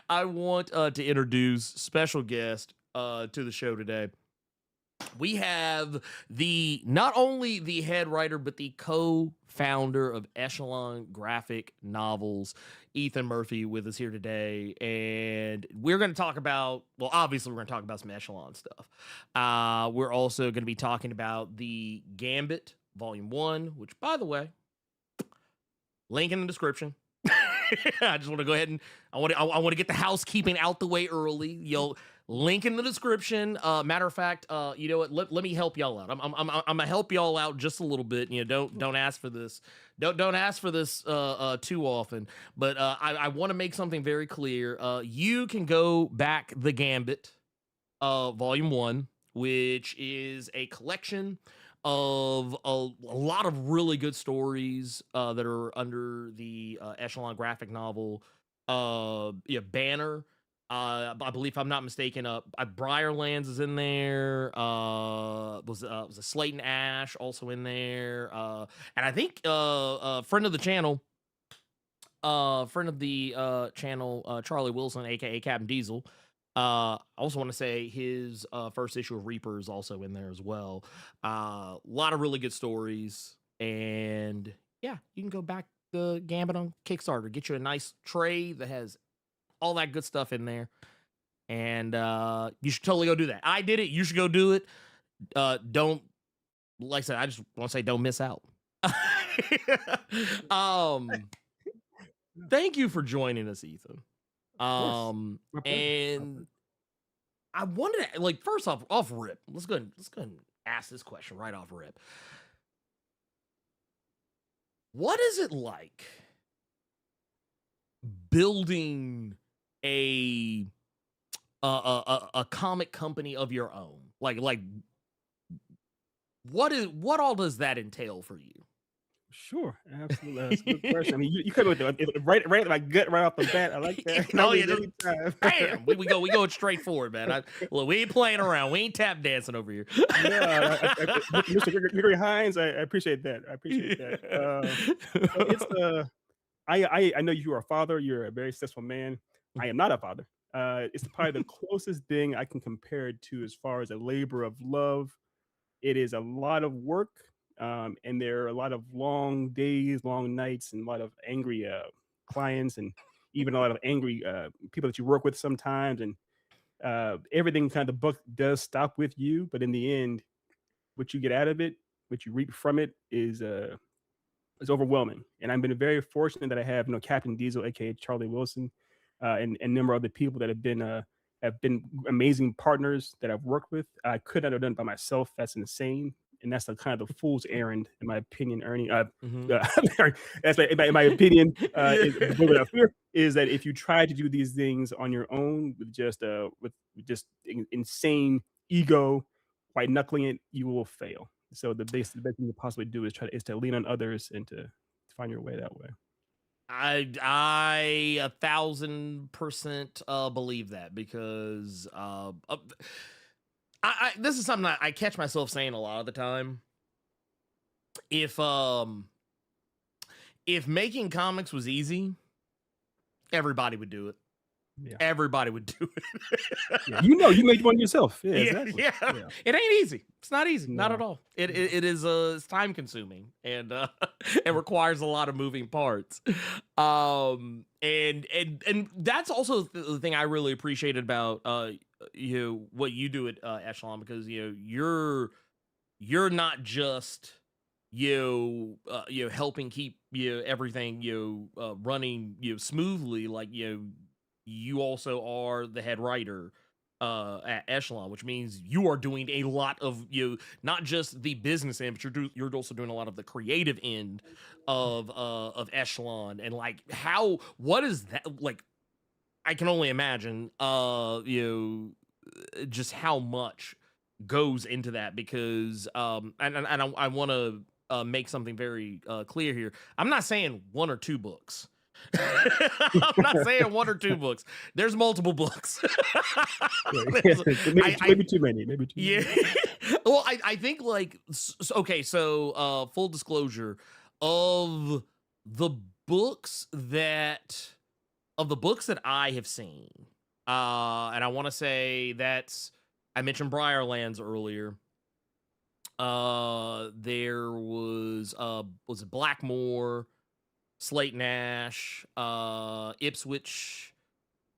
I want to introduce special guest to the show today. We have not only the head writer, but the co-founder of Echelon graphic novels, Ethan Murphy, with us here today. And we're going to talk about, well, obviously we're going to talk about some Echelon stuff. We're also going to be talking about the Gambit Volume 1, which, by the way, link in the description. I just want to go ahead and I want to get the housekeeping out the way early. Link in the description. Matter of fact, you know what? Let me help y'all out. I'm gonna help y'all out just a little bit. You know, don't ask for this. Don't ask for this too often. But I want to make something very clear. You can go back the Gambit, Volume 1, which is a collection of a lot of really good stories that are under the Echelon graphic novel banner. I believe, if I'm not mistaken, Briarlands is in there. Was a Slate Ashe also in there, and I think friend of the channel, Charlie Wilson, aka Captain Diesel. I also want to say his first issue of Reaper is also in there as well. A lot of really good stories, and yeah, you can go back the Gambit on Kickstarter, get you a nice tray that has all that good stuff in there, and you should totally go do that. I did it. You should go do it. Don't, like I said, I just want to say, don't miss out. Thank you for joining us, Ethan. And I wanted to, like, first off rip, let's go ahead and ask this question right off rip. What is it like building a comic company of your own? Like what all does that entail for you? Sure, absolutely. That's a good question. I mean, you come with it right at my gut right off the bat. I like that. Oh yeah, bam! We go straight forward, man. Look, we ain't playing around. We ain't tap dancing over here. No, Mr. Gregory Hines, I appreciate that. I appreciate that. So it's I know you are a father. You're a very successful man. I am not a father. It's probably the closest thing I can compare it to as far as a labor of love. It is a lot of work. And there are a lot of long days, long nights, and a lot of angry clients, and even a lot of angry people that you work with sometimes. And everything kind of the book does stop with you, but in the end, what you get out of it, what you reap from it, is overwhelming. And I've been very fortunate that I have, Captain Diesel, aka Charlie Wilson, and a number of other people that have been amazing partners that I've worked with. I could not have done it by myself. That's insane. And that's the kind of the fool's errand, in my opinion, Ernie. That's in my opinion, is that if you try to do these things on your own with just insane ego, white knuckling it, you will fail. So the best thing you possibly do is to lean on others and to find your way that way. I 1,000% believe that, because this is something I catch myself saying a lot of the time. If making comics was easy, everybody would do it. Yeah. Everybody would do it. Yeah. You made one yourself. Yeah, exactly. Yeah. It ain't easy. It's not easy. No. Not at all. It is it's time consuming, and it requires a lot of moving parts. And that's also the thing I really appreciated about what you do at Echelon, because you're not just helping keep everything running smoothly. Like you also are the head writer at Echelon, which means you are doing a lot of not just the business end, but you're also doing a lot of the creative end of Echelon. And like, what is that like? I can only imagine just how much goes into that, because and I want to make something very clear here. I'm not saying one or two books. I'm not saying one or two books. There's multiple books. Maybe too many. Yeah. Well, I think, like, okay, so full disclosure, of the books that I have seen, And I want to say I mentioned Briarlands earlier. There was it Blackmore, Slate Ashe, Ipswich,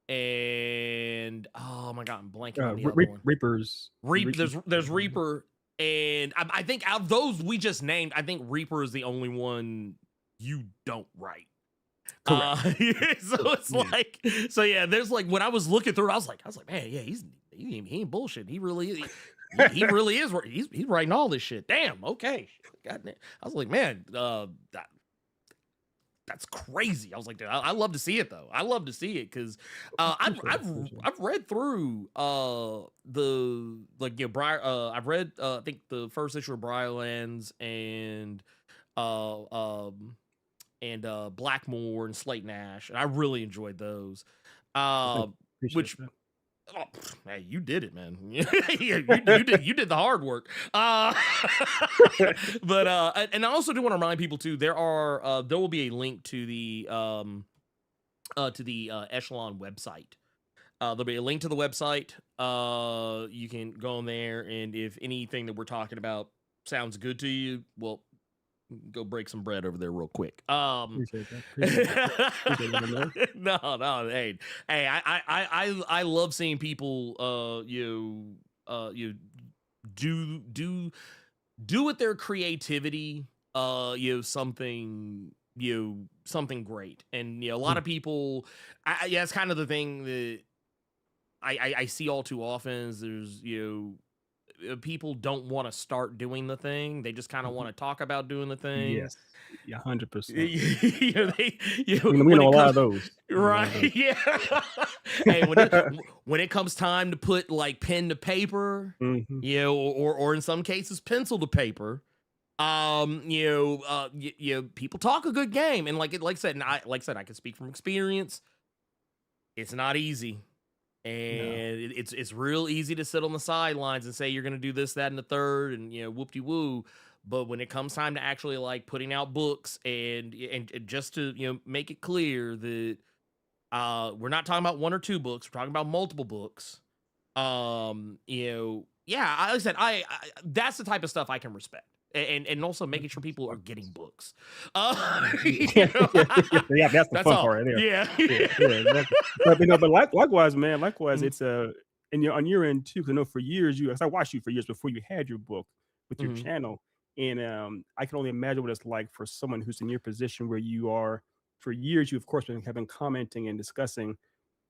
and oh my god, I'm blanking on the other one. Reapers. There's Reaper, and I think out of those we just named, I think Reaper is the only one you don't write. Correct. So it's like, so yeah, there's like, when I was looking through it, I was like, man, yeah, he ain't bullshit. He really really is. He's writing all this shit. Damn. Okay. God damn. I was like, man, that's crazy. I was like, dude, I love to see it though. I love to see it because I've read through I've read I think the first issue of Briarlands and Blackmore and Slate Ashe, and I really enjoyed those. Which that. Oh, hey, you did it, man. you did the hard work. But and I also do want to remind people too, there will be a link to the Echelon website. There'll be a link to the website. You can go on there, and if anything that we're talking about sounds good to you, well, go break some bread over there real quick. Appreciate that. No, hey, I love seeing people do with their creativity something great. And a lot of people, it's kind of the thing that I see all too often is there's people don't want to start doing the thing. They just kind of want to talk about doing the thing. Yes. Yeah, 100%. We know a lot of those. Right. Yeah. Hey, when it comes time to put like pen to paper, or in some cases pencil to paper, people talk a good game. And like I said, I can speak from experience. It's not easy. And it's real easy to sit on the sidelines and say you're going to do this, that, and the third, and whoop-de-woo. But when it comes time to actually like putting out books and just to make it clear that we're not talking about one or two books, we're talking about multiple books. Like I said, I that's the type of stuff I can respect. And also making sure people are getting books. That's the fun part right there. Yeah. But likewise, man. Likewise, it's and on your end too. Because I know for years I watched you for years before you had your book with your channel, and I can only imagine what it's like for someone who's in your position where you are. For years, you of course have been commenting and discussing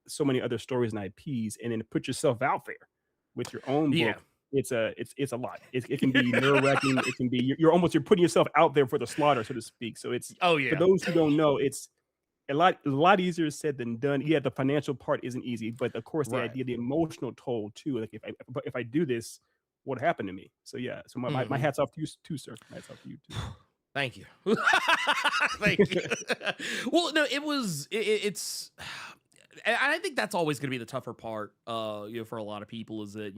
so many other stories and IPs, and then to put yourself out there with your own book. Yeah. It's a lot. It can be nerve-wracking. It can be you're putting yourself out there for the slaughter, so to speak. So it's for those who don't know, it's a lot easier said than done. Yeah, the financial part isn't easy, but of course the idea, the emotional toll too. Like if I do this, what happened to me? So yeah, so my hats off to you too, sir. My hats off to you too. Thank you. Thank you. Well, no, it's and I think that's always going to be the tougher part for a lot of people is that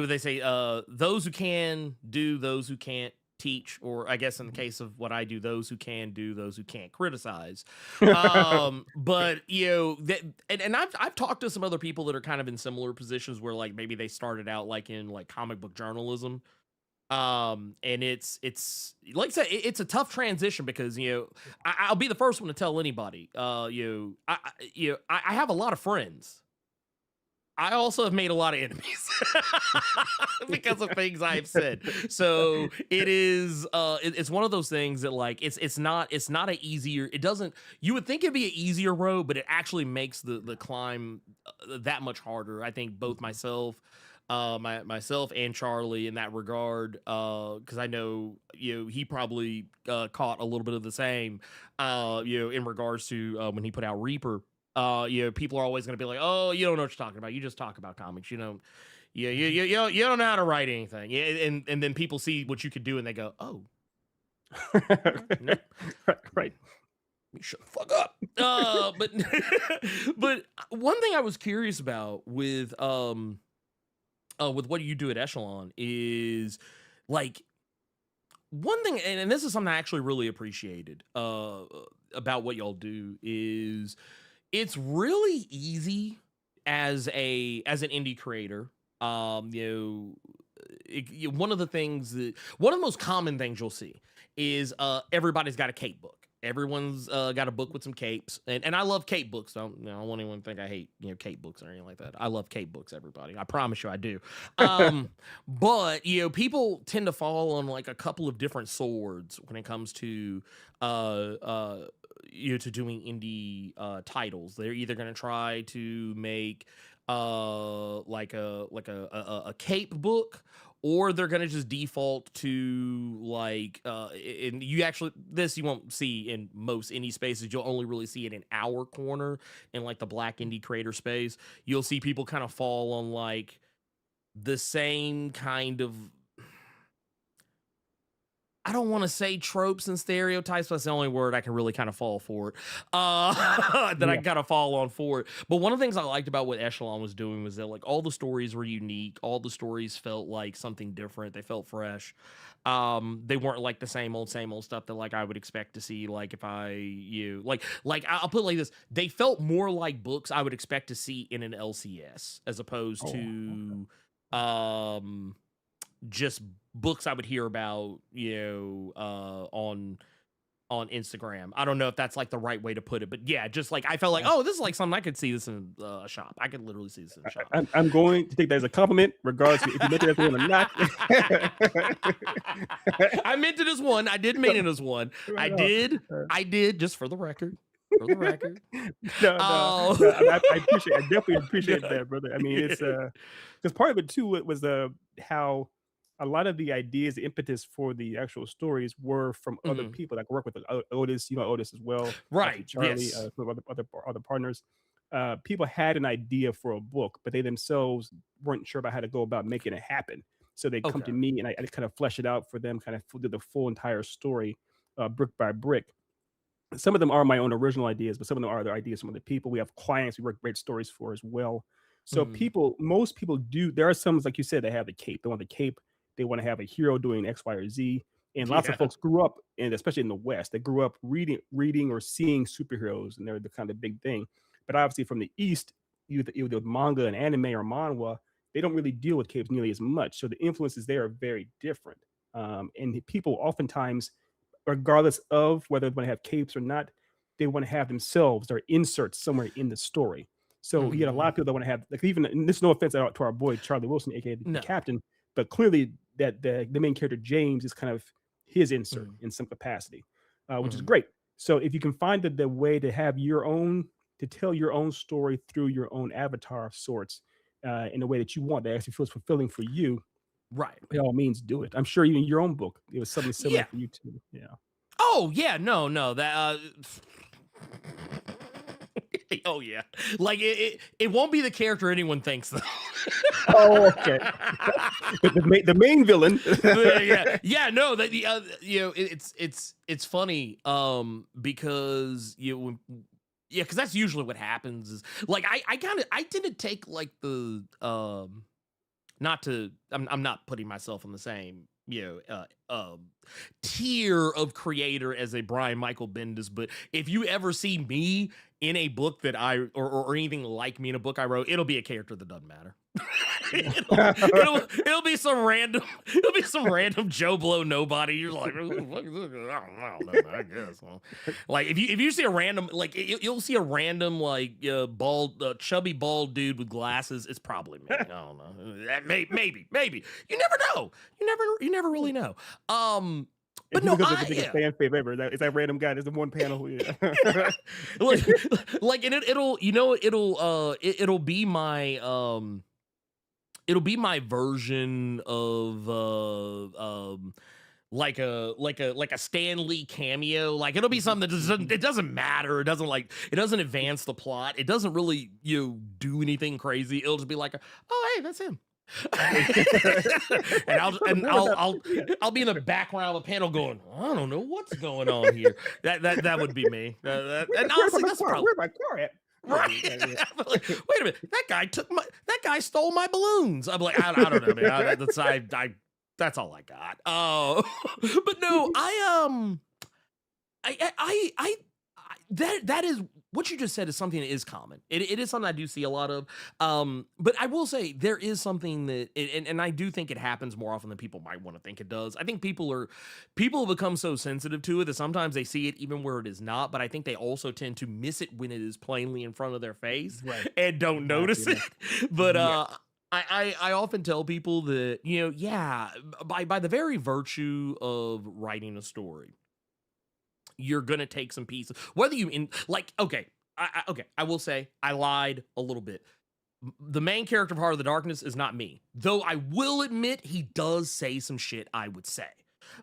they say those who can do, those who can't teach, or I guess in the case of what I do, those who can do, those who can't criticize. But and I've talked to some other people that are kind of in similar positions where like maybe they started out like in like comic book journalism. And it's like I said, it's a tough transition because I'll be the first one to tell anybody I have a lot of friends. I also have made a lot of enemies because of things I've said. So it is it's one of those things that like it's not an easier, you would think it'd be an easier road, but it actually makes the climb that much harder. I think both myself and Charlie in that regard, because I know he probably caught a little bit of the same in regards to when he put out Reaper. People are always going to be like, oh, you don't know what you're talking about. You just talk about comics. You don't know how to write anything. Yeah, and then people see what you could do and they go, oh, no. Right. Shut the fuck up. But one thing I was curious about with what you do at Echelon is like one thing, and this is something I actually really appreciated about what y'all do is it's really easy as an indie creator, one of the most common things you'll see is everybody's got a cape book. Everyone's got a book with some capes, and I love cape books. I don't want anyone to think I hate cape books or anything like that. I love cape books, everybody. I promise you, I do. But people tend to fall on like a couple of different swords when it comes to to doing indie titles. They're either going to try to make like a cape book, or they're gonna just default to like and you won't see in most indie spaces. You'll only really see it in our corner, in like the Black indie creator space. You'll see people kind of fall on like the same kind of, I don't want to say tropes and stereotypes, but that's the only word I can really kind of fall for it. I kind of fall on for it. But one of the things I liked about what Echelon was doing was that like all the stories were unique. All the stories felt like something different. They felt fresh. They weren't like the same old stuff that like I would expect to see. Like if I'll put it like this: they felt more like books I would expect to see in an LCS, as opposed to just books I would hear about, on Instagram. I don't know if that's like the right way to put it, but yeah, just like I felt like, oh, this is like something I could see this in a shop. I could literally see this in a shop. I'm going to take that as a compliment, regardless if you meant it as one or not. I meant it as one. I did mean it as one. I did, just for the record. For the record. No, I definitely appreciate that, brother. I mean, it's because part of it too, it was how a lot of the ideas, the impetus for the actual stories were from other people. Like I work with Otis, Otis as well, right? Charlie, Yes. some other partners. People had an idea for a book, but they themselves weren't sure about how to go about making it happen. So they come to me, and I kind of flesh it out for them, kind of do the full entire story, brick by brick. Some of them are my own original ideas, but some of them are other ideas from other people. We have clients we work great stories for as well. So most people do. There are some, like you said, they have the cape. They want the cape. They want to have a hero doing X, Y, or Z. And lots of folks grew up, and especially in the West, they grew up reading or seeing superheroes, and they're the kind of big thing. But obviously from the East, either with manga and anime or manhwa, they don't really deal with capes nearly as much. So the influences there are very different. And people oftentimes, regardless of whether they want to have capes or not, they want to have themselves, their inserts somewhere in the story. So you get a lot of people that want to have, like, even, and this is no offense to our boy Charlie Wilson, aka the captain, but clearly that the main character James is kind of his insert in some capacity, which is great. So if you can find the way to have to tell your own story through your own avatar of sorts, in a way that you want, that actually feels fulfilling for you, right? By all means, do it. I'm sure even your own book, it was something similar for you too. Yeah. Oh yeah, no, that. Oh yeah, like it won't be the character anyone thinks though. Oh, okay. the main villain. yeah, no, that it's funny because because that's usually what happens is like I tend to take like the I'm not putting myself in the same tier of creator as a Brian Michael Bendis, but if you ever see me in a book that or anything like me in a book I wrote, it'll be a character that doesn't matter. it'll be some random Joe Blow nobody. You're like, what the fuck is this? I don't know, I guess. Well, like if you see a random, like you'll see a random like chubby bald dude with glasses. It's probably me. I don't know. Maybe. You never know. You never really know. But no, biggest fan favorite ever. Is that random guy? There's the one panel. like and it'll be my version of like a Stan Lee cameo. Like it'll be something that doesn't matter. It doesn't advance the plot. It doesn't really do anything crazy. It'll just be like, oh hey, that's him. and I'll be in the background of the panel going, I don't know what's going on here. That would be me. And honestly, that's probably where's my car at? Right. Like, wait a minute. That guy stole my balloons. I'm like, I don't know, man. That's all I got. but no, that is what you just said is something that is common. It is something I do see a lot of. But I will say there is something that, and I do think it happens more often than people might want to think it does. I think people have become so sensitive to it that sometimes they see it even where it is not. But I think they also tend to miss it when it is plainly in front of their face Right. and don't notice it. But Yeah. I often tell people that, yeah, by the very virtue of writing a story, you're gonna take some pieces. Whether you in like, okay, I will say I lied a little bit. The main character of Heart of the Darkness is not me, though I will admit he does say some shit I would say.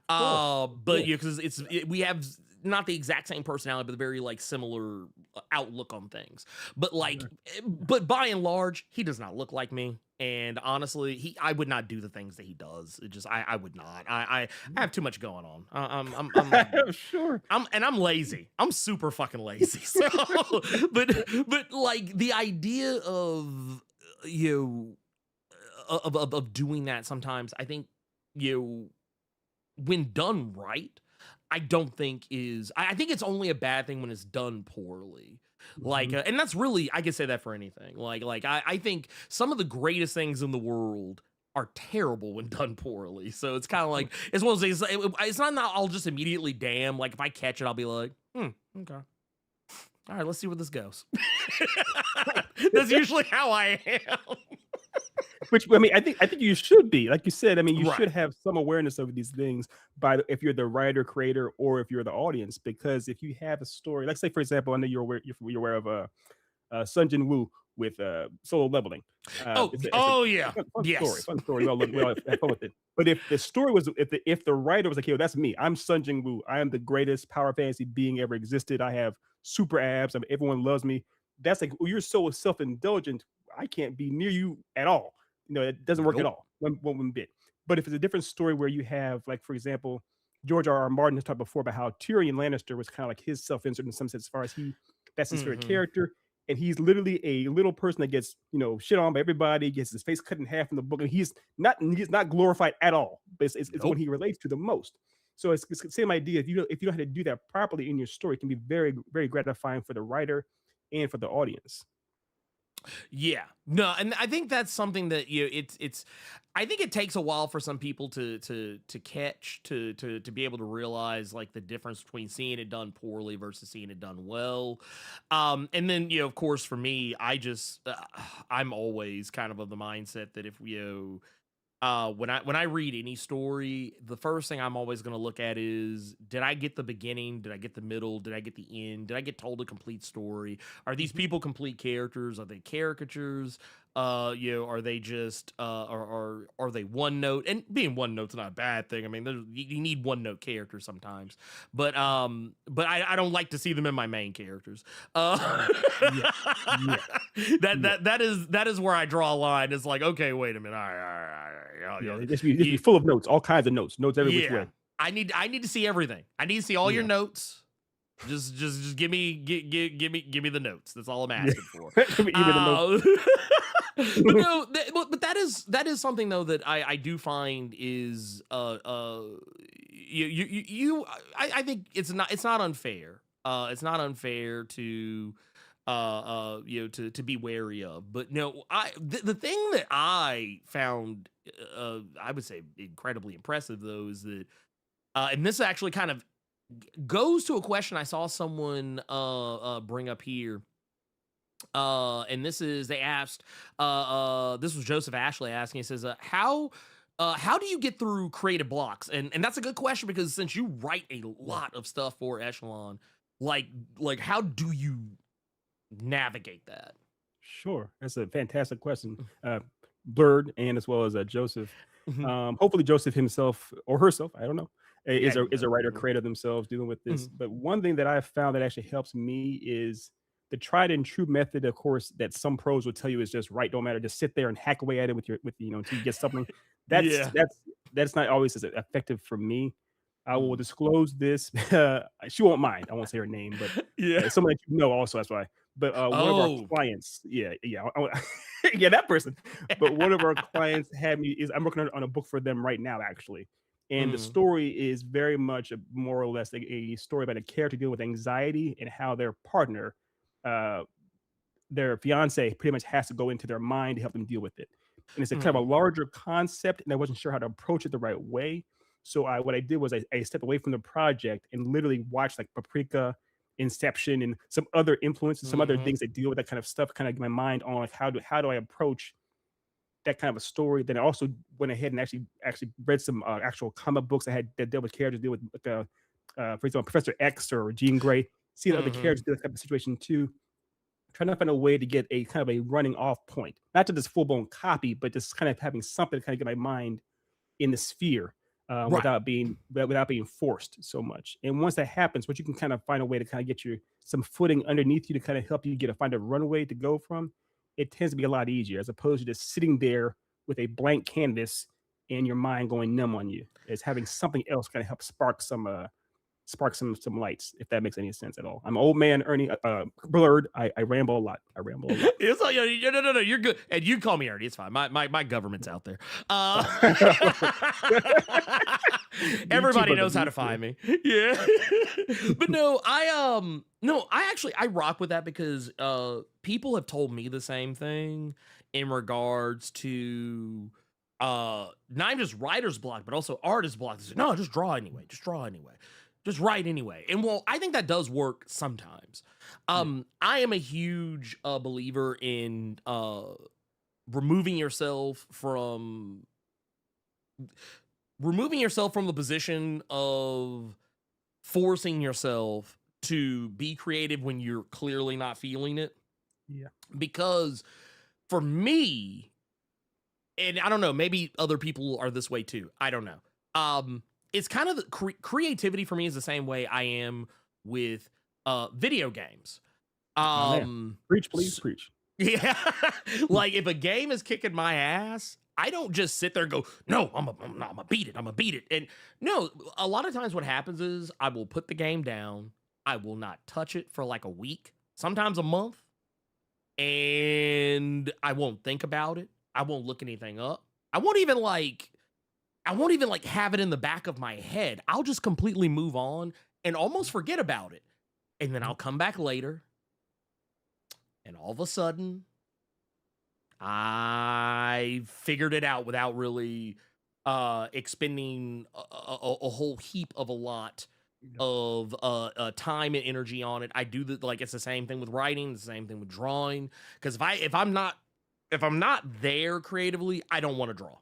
But yeah, because we have not the exact same personality, but a very like similar outlook on things. But like, but by and large, he does not look like me. And honestly, I would not do the things that he does. It just I would not. I have too much going on. Sure. I'm lazy. I'm super fucking lazy. So, but like the idea of of doing that sometimes, I think when done right, I don't think is. I think it's only a bad thing when it's done poorly. Like, and that's really, I can say that for anything. Like I think some of the greatest things in the world are terrible when done poorly. So it's kind of like, it's one of those things. It's not that I'll just immediately damn. Like if I catch it, I'll be like, okay. All right, let's see where this goes. That's usually how I am. Which, I mean, I think you should be, like you said. I mean, you Right. should have some awareness of these things if you're the writer, creator, or if you're the audience. Because if you have a story, like say for example, I know you're aware of Sun Jin Woo with Solo Leveling. Yeah, yes. Fun story. We all have fun with it. But if the story was, if the writer was like, "Yo, that's me. I'm Sun Jin Woo. I am the greatest power fantasy being ever existed. I have super abs. Everyone loves me." That's like, well, you're so self-indulgent. I can't be near you at all. It doesn't work at all. One bit. But if it's a different story where you have, like, for example, George R. R. Martin has talked before about how Tyrion Lannister was kind of like his self-insert in some sense, as far as that's his favorite character. And he's literally a little person that gets, shit on by everybody, gets his face cut in half in the book. And he's not glorified at all. But it's what he relates to the most. So it's the same idea. If you know how to do that properly in your story, it can be very, very gratifying for the writer and for the audience. Yeah, no, and I think that's something that it's. I think it takes a while for some people to catch to be able to realize like the difference between seeing it done poorly versus seeing it done well. And then of course for me, I'm always kind of the mindset that if when I read any story, the first thing I'm always going to look at is, did I get the beginning? Did I get the middle? Did I get the end? Did I get told a complete story? Are these people complete characters? Are they caricatures? Are they just are they one note? And being one note's not a bad thing. I mean, you need one note characters sometimes, but I don't like to see them in my main characters. That is where I draw a line. It's like, okay, wait a minute, all right. It just be full of notes, all kinds of notes every which way. I need to see everything. I need to see all your notes. Just give me the notes. That's all I'm asking for. Give me the notes. But no, but that is something though that I do find is I think it's not unfair. It's not unfair to to be wary of. But no, the thing that I found I would say incredibly impressive though is that and this actually kind of goes to a question I saw someone bring up here. And they asked, this was Joseph Ashley asking, he says, how do you get through creative blocks? And that's a good question, because since you write a lot of stuff for Echelon, like how do you navigate that? Sure. That's a fantastic question. Blerd, and as well as Joseph. Hopefully Joseph himself or herself, I don't know, is a writer creator themselves dealing with this. But one thing that I've found that actually helps me is the tried and true method, of course, that some pros will tell you is just write, don't matter. Just sit there and hack away at it until you get something. That's not always as effective for me. I will disclose this. She won't mind. I won't say her name, but someone that also. That's why. But one of our clients, that person. But one of our clients I'm working on a book for them right now, actually. And the story is very much more or less a story about a character dealing with anxiety and how their partner uh, their fiance pretty much has to go into their mind to help them deal with it. And it's a kind of a Mhm. larger concept, and I wasn't sure how to approach it the right way. So what I did was I stepped away from the project and literally watched like Paprika, Inception, and some other influences, some other Mhm. things that deal with that kind of stuff. Kind of get my mind on like how do I approach that kind of a story. Then I also went ahead and actually read some actual comic books that dealt with characters deal with for example, Professor X or Jean Grey. See other Mhm. characters deal with that type of situation too, trying to find a way to get a kind of a running off point, not to this full blown copy, but just kind of having something to kind of get my mind in the sphere Right. without being forced so much. And once that happens, once you can kind of find a way to kind of get your some footing underneath you to kind of help you find a runway to go from, it tends to be a lot easier as opposed to just sitting there with a blank canvas and your mind going numb on you. It's having something else kind of help spark some lights, if that makes any sense at all. I'm an old man, Ernie, Blerd. I ramble a lot. I ramble a lot. It's like, no, you're good. And you call me Ernie. It's fine. My government's out there. Me too, Everybody brother. knows how Me to too. find me. Yeah. But no, I actually I rock with that because people have told me the same thing in regards to not even just writer's block, but also artist block. They say, no, just draw anyway. Just draw anyway. Just write anyway. And well, I think that does work sometimes. Yeah. I am a huge believer in removing yourself from the position of forcing yourself to be creative when you're clearly not feeling it. Yeah. Because for me, and I don't know, maybe other people are this way too. I don't know. It's kind of creativity for me is the same way I am with video games. My man. Um, Preach, please s- preach. yeah, like if a game is kicking my ass, I don't just sit there and go, no, I'm gonna beat it. I'm gonna beat it. And no, a lot of times what happens is I will put the game down. I will not touch it for like a week, sometimes a month, and I won't think about it. I won't look anything up. I won't even like have it in the back of my head. I'll just completely move on and almost forget about it. And then Mhm. I'll come back later and all of a sudden I figured it out without really expending a whole heap of a lot Yep. of time and energy on it. I do the like it's the same thing with writing, the same thing with drawing. Because if I'm not there creatively, I don't want to draw.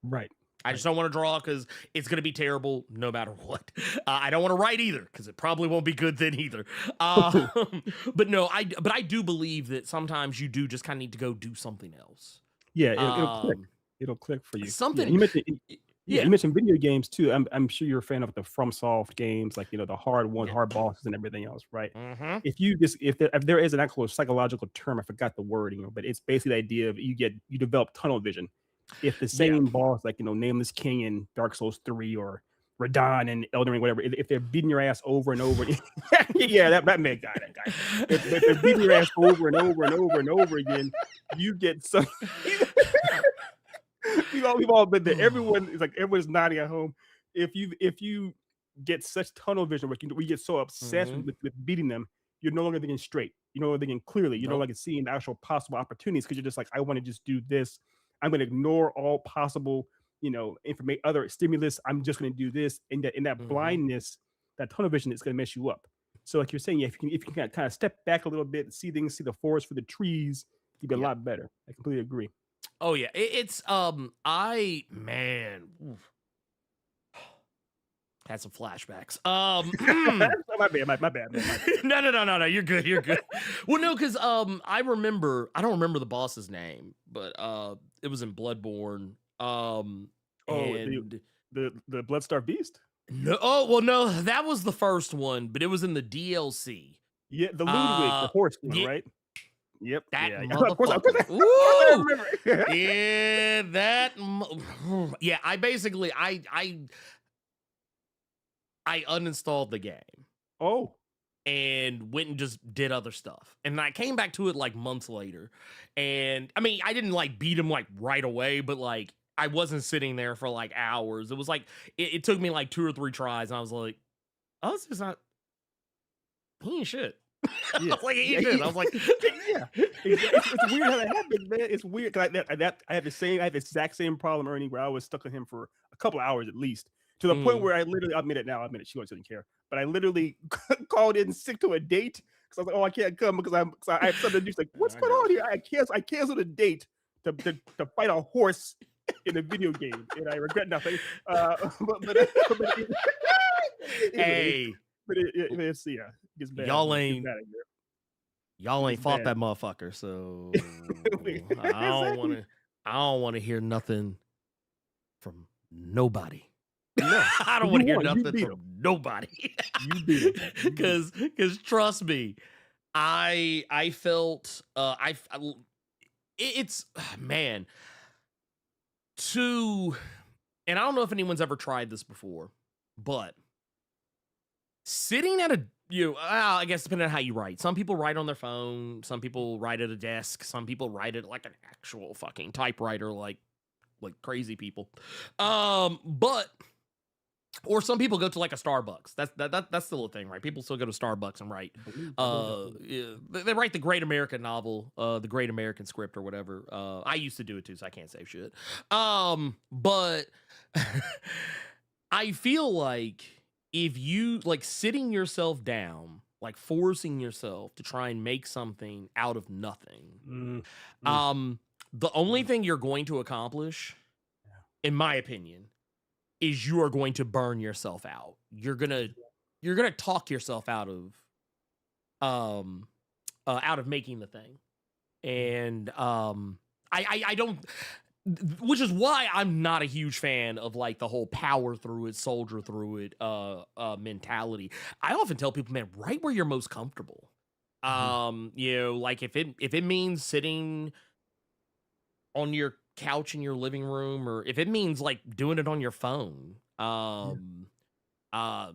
Right. I Right. just don't want to draw because it's going to be terrible no matter what. I don't want to write either because it probably won't be good then either. But no, I do believe that sometimes you do just kind of need to go do something else. Yeah, it'll click. Um, It'll click for you. Yeah, something, you mentioned yeah, yeah, you mentioned video games too. I'm sure you're a fan of the FromSoft games, like, the hard ones, yeah. hard bosses and everything else, right? Mm-hmm. If there is an actual psychological term, I forgot the wording, but it's basically the idea of you develop tunnel vision. If the Yeah. same boss, like, Nameless King in Dark Souls 3 or Radon and Elden Ring, whatever, if they're beating your ass over and over, yeah, that man guy, that guy. If they're beating your ass over and over and over and over again, you get some. We've all been there. Everyone's nodding at home. If you get such tunnel vision where we get so obsessed Mm-hmm. with beating them, you're no longer thinking straight. You're no longer thinking clearly. You're no Nope. longer seeing the actual possible opportunities because you're just like, I want to just do this. I'm going to ignore all possible, information, other stimulus. I'm just going to do this. And that Mm-hmm. blindness, that tunnel vision is going to mess you up. So, like you're saying, yeah, if you can kind of step back a little bit, see things, see the forest for the trees, you'd be a Yeah. lot better. I completely agree. Oh yeah. It's I man. Oof. Had some flashbacks. My bad, my bad, man, my bad. No. You're good. You're good. Well, no, because I don't remember the boss's name, but it was in Bloodborne. Oh, And the Bloodstar Beast? no, oh well, no, that was the first one, but it was in the DLC. Yeah, the Ludwig, the horse one, Yeah, right? Yep, that yeah, yeah. motherfucker. Of course I Ooh, remember. yeah, yeah. I basically, I uninstalled the game Oh, and went and just did other stuff. And I came back to it like months later. And I mean, I didn't like beat him like right away, but like I wasn't sitting there for like hours. It was like it took me like 2 or 3 tries, and I was like, oh, this is not he ain't shit. I Yeah, was like, he yeah, did. I was like, yeah. It's weird how that happens, man. It's weird because I have the exact same problem, Ernie, where I was stuck with him for a couple of hours at least, to the point mm, where I literally, I admit it, she doesn't care, but I literally called in sick to a date because I was like, oh, I can't come because I have something to do. She's like, what's I going on got here? I canceled a date to fight a horse in a video game, and I regret nothing. Anyway, Hey, it's yeah, it gets bad, y'all man. It gets ain't bad in here. y'all It ain't gets fought bad. that motherfucker, so Exactly. I don't want to hear nothing from nobody. No, I don't you want to hear won. You nothing beat him. from nobody. You beat him. You beat him. Cause trust me, I felt it's man to and I don't know if anyone's ever tried this before, but sitting at a I guess depending on how you write. Some people write on their phone, some people write at a desk, some people write it like an actual fucking typewriter, like crazy people. But or some people go to like a Starbucks. That's still a thing, right? People still go to Starbucks and write. I believe that too. Yeah, they write the Great American Novel, the Great American Script or whatever. I used to do it too, so I can't say shit. But I feel like if you like sitting yourself down, like forcing yourself to try and make something out of nothing, Mm, mm, um, the only mm. thing you're going to accomplish, Yeah. in my opinion, is you are going to burn yourself out. You're gonna talk yourself out of making the thing. And I don't which is why I'm not a huge fan of like the whole power through it, soldier through it mentality. I often tell people, man, right where you're most comfortable. Mhm. Like if it means sitting on your couch in your living room, or if it means like doing it on your phone. Yeah. Uh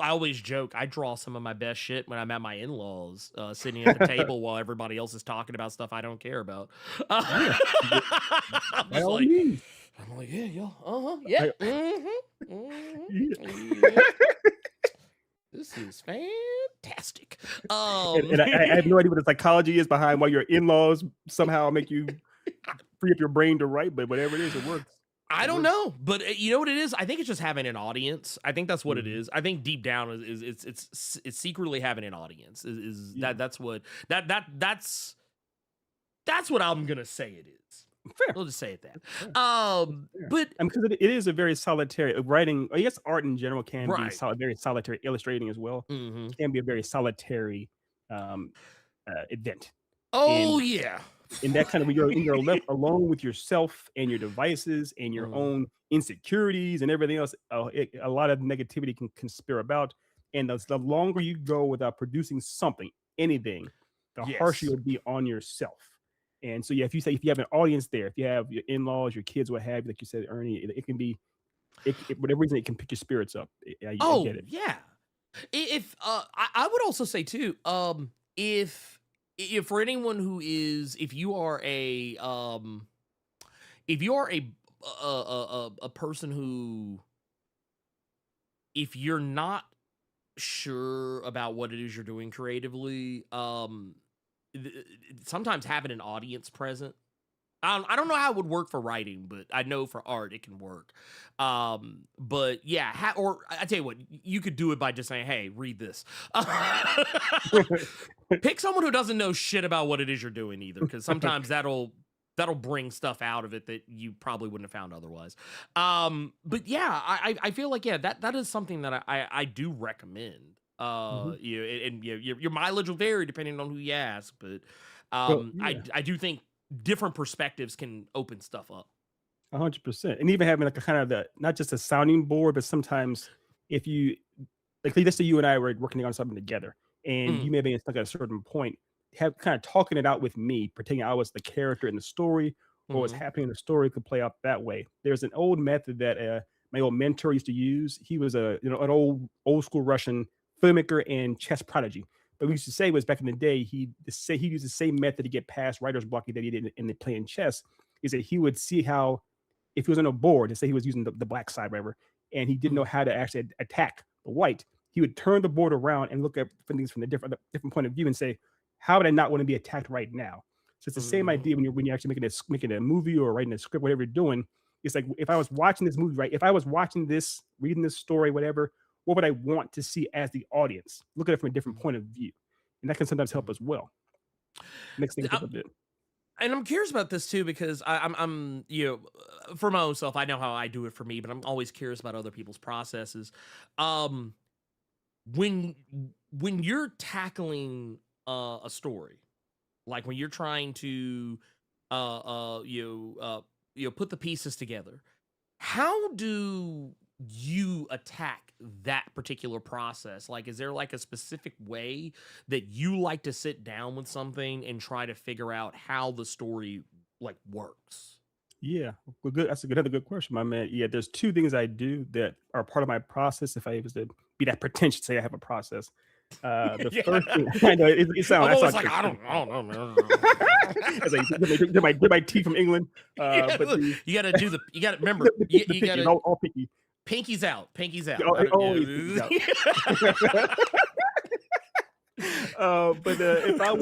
I always joke I draw some of my best shit when I'm at my in-laws, sitting at the table while everybody else is talking about stuff I don't care about. Yeah. B I'm by just all like, means. yeah, yeah, I yeah. yeah. This is fantastic. And I have no idea what the psychology is behind why your in-laws somehow make you free up your brain to write, but whatever it is, it works. I It don't works. know, but you know what it is? I think it's just having an audience. I think that's what it Mhm. is. I think deep down it's secretly having an audience. Is Yeah. that's what that's what I'm gonna say it is. Fair. We'll just say it that. That's fair. That's fair. But I mean, 'cause it is a very solitary writing, I guess art in general can be right. very solitary, illustrating as well, Hmm. can be a very solitary, um, event. Oh And yeah. in that kind of when you're left alone with yourself and your devices and your Mm, own insecurities and everything else, a lot of negativity can conspire about. And the longer you go without producing something, anything, the harsher yes. you'll be on yourself. And so, yeah, if you have an audience there, if you have your in-laws, your kids, what have you, like you said, Ernie, it can be, whatever reason, it can pick your spirits up. I get Oh it. yeah. If I would also say too, if for anyone who is, if you are a person who, if you're not sure about what it is you're doing creatively, sometimes having an audience present. I don't know how it would work for writing, but I know for art it can work. But yeah, or I tell you what, you could do it by just saying, "Hey, read this." Pick someone who doesn't know shit about what it is you're doing either, because sometimes that'll bring stuff out of it that you probably wouldn't have found otherwise. But yeah, I feel like, yeah, that is something that I do recommend. Mhm. Your mileage will vary depending on who you ask, but Well, yeah. I do think different perspectives can open stuff up. 100%. And even having like a kind of not just a sounding board, but sometimes if you, like, let's say you and I were working on something together and you Mhm. may be stuck at a certain point, have kind of talking it out with me, pretending I was the character in the story or what's Mhm. happening in the story could play out that way. There's an old method that my old mentor used to use. He was an old school Russian filmmaker and chess prodigy. But we used to say was back in the day, he used the same method to get past writer's block that he did in the playing chess. Is that he would see how, if he was on a board, to say he was using the black side, whatever, and he didn't know Mhm. how to actually attack the white, he would turn the board around and look at different things from a different point of view and say, how would I not want to be attacked right now? So it's the same idea Mm. when you're actually making a movie or writing a script, whatever you're doing. It's like if I was watching this movie, right? If I was watching this, reading this story, whatever, what would I want to see as the audience? Look at it from a different point of view, and that can sometimes help Mhm. as well. Makes things up a bit. And I'm curious about this too because I'm for my own self, I know how I do it for me, but I'm always curious about other people's processes. Um, when when you're tackling a story, like when you're trying to put the pieces together, how do you attack that particular process? Like, is there like a specific way that you like to sit down with something and try to figure out how the story like works? Yeah, well, good. That's another good question, my man. Yeah, there's two things I do that are part of my process. If I was to be that pretentious, say I have a process. The Yeah. first thing I know it sounds. I'm I always sound like, crazy. I don't know, man. As I get my tea from England. Yeah, But look, the you gotta remember, you picky, gotta all picky. pinkies out, pinkies out. Oh, I don't, always pickies out. But if I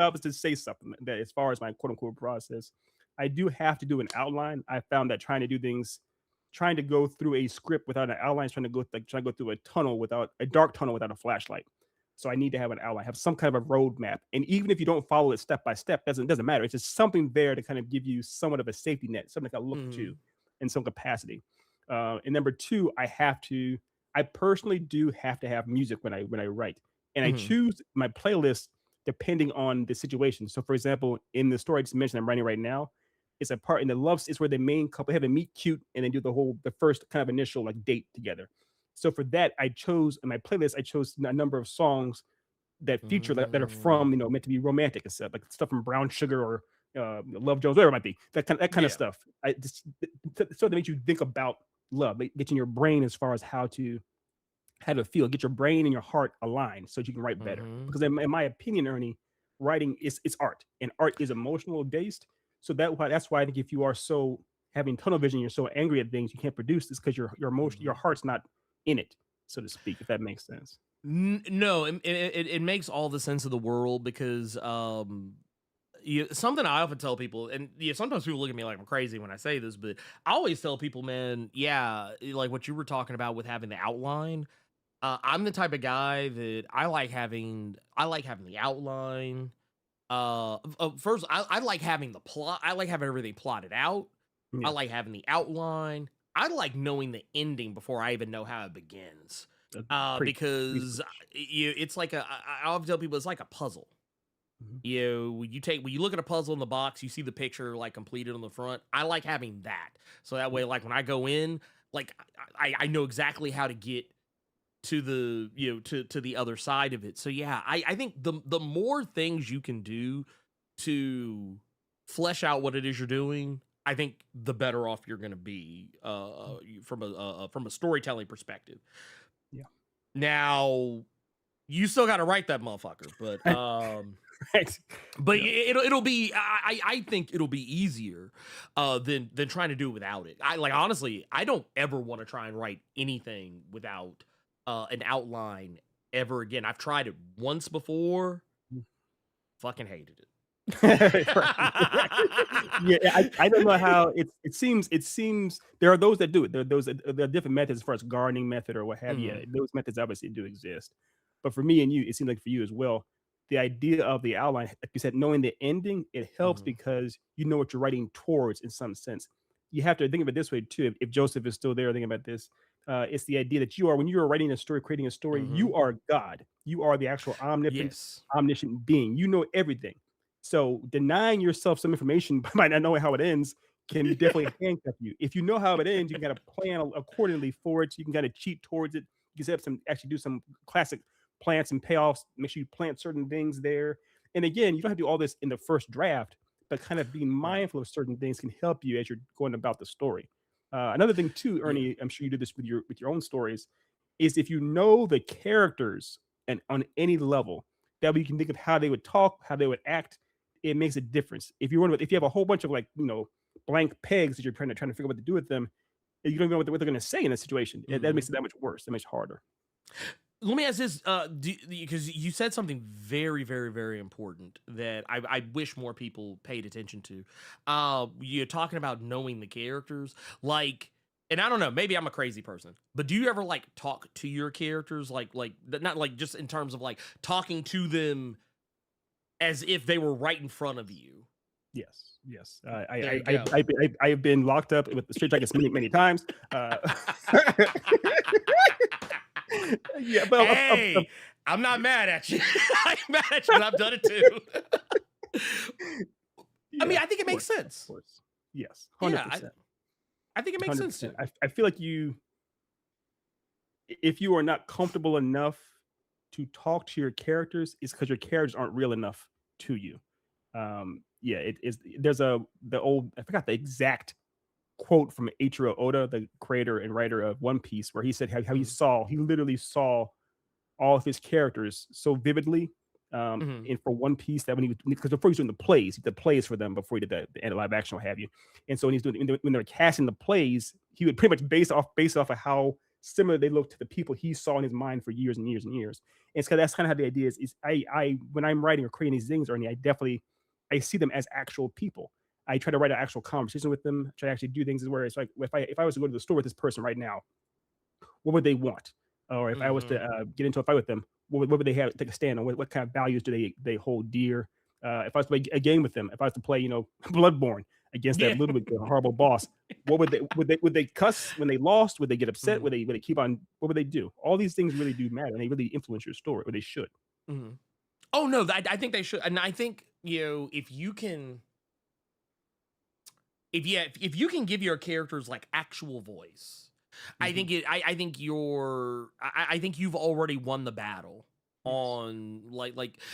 was to say something that as far as my quote unquote process, I do have to do an outline. I found that trying to go through a script without an outline is trying to go through a dark tunnel without a flashlight. So I need to have an outline, have some kind of a roadmap. And even if you don't follow it step by step, doesn't matter. It's just something there to kind of give you somewhat of a safety net, something to look to Mhm, in some capacity. And number two, I personally do have to have music when I write, and I mhm, choose my playlist depending on the situation. So, for example, in the story I just mentioned, I'm writing right now, it's a part in the love. It's where the main couple have a meet cute and then do the first kind of initial like date together. So for that, I chose in my playlist, I chose a number of songs that feature that are mm. from meant to be romantic and stuff, like stuff from Brown Sugar or Love Jones, whatever it might be. That kind of Yeah. stuff. I just so that makes you think about love, like, get in your brain as far as how to feel, get your brain and your heart aligned so that you can write better. Mhm, Because in my opinion, Ernie, writing is it's art, and art is emotional based. So that's why I think if you are so having tunnel vision, you're so angry at things you can't produce this because your mhm. heart's not in it, so to speak. If that makes sense. No, it makes all the sense of the world because something I often tell people, and sometimes people look at me like I'm crazy when I say this, but I always tell people, man, yeah, like what you were talking about with having the outline. I'm the type of guy that I like having the outline. First, I like having the plot. I like having everything plotted out. I Yeah, like having the outline. I like knowing the ending before I even know how it begins. preach, please Because preach. it's like I often tell people it's like a puzzle. Mhm. When you look at a puzzle in the box, you see the picture like completed on the front. I like having that, so that way, like when I go in, like I know exactly how to get to the to the other side of it. So yeah, I think the more things you can do to flesh out what it is you're doing, I think the better off you're going to be from a storytelling perspective. Yeah. Now, you still got to write that motherfucker, Right. but Yeah. it'll be I think it'll be easier than trying to do it without it. I like honestly, I don't ever want to try and write anything without an outline ever again. I've tried it once before, fucking hated it. Right. Yeah, I don't know how it seems there are those that do it. There are different methods as far as gardening method or what have you. Mhm, Those methods obviously do exist. But for me and you, it seems like for you as well, the idea of the outline, like you said, knowing the ending, it helps mhm, because you know what you're writing towards in some sense. You have to think of it this way too. If Joseph is still there thinking about this, it's the idea that when you are writing a story, creating a story, you mhm. are God. You are the actual Yes. omniscient being. You know everything. So denying yourself some information by not knowing how it ends can definitely handcuff you. If you know how it ends, you can kind of plan accordingly for it. So you can kind of cheat towards it. You can actually do some classic plants and payoffs. Make sure you plant certain things there. And again, you don't have to do all this in the first draft, but kind of being Right. mindful of certain things can help you as you're going about the story. Another thing too, Yeah. Ernie, I'm sure you do this with your own stories, is if you know the characters and on any level, that way you can think of how they would talk, how they would act, it makes a difference. If you have a whole bunch of blank pegs that you're trying to figure out what to do with them, and you don't know what they're going to say in a situation. That Mhm. makes it that much worse. That much harder. let me ask this, because you said something very, very, very important that I wish more people paid attention to. You're talking about knowing the characters, like, and I don't know, maybe I'm a crazy person, but do you ever like talk to your characters, not like just in terms of like talking to them as if they were right in front of you? Yes, yes. There you go. I've been locked up with the straight jackets many times. Yeah, but Hey, I'm not mad at you. I'm mad at you, but I've done it too. I mean, yeah, I think it of makes course, of sense. course. Yes, Yeah, 100%, I think it makes sense 100%. too. I feel like if you are not comfortable enough to talk to your characters, it's because your characters aren't real enough to you. Yeah, it is. There's the old, I forgot the exact quote from Eiichiro Oda, the creator and writer of One Piece, where he said how Mhm, he literally saw all of his characters so vividly. mhm, And for One Piece, that when because before he was doing the plays, he did the plays for them before he did the live action, what have you. And so when he's doing when they're casting the plays, he would pretty much base off of how similar they look to the people he saw in his mind for years and years and years. And so that's kind of how the idea is. I when I'm writing or creating these things, or anything, I see them as actual people. I try to write an actual conversation with them. Try to actually do things where it's like if I was to go to the store with this person right now, what would they want? Or if I was to mhm. get into a fight with them, what would they have take a stand on? What kind of values do they hold dear? If I was to play a game with them, if I was to play, Bloodborne against that Yeah. little bit horrible boss, what would they cuss when they lost? Would they get upset? Mhm, Would they keep on? What would they do? All these things really do matter, and they really influence your story, or they should. mhm. Oh, no, I think they should, and I think, if you can if you can give your characters, like, actual voice, Hmm. I think you've already won the battle Yes. on,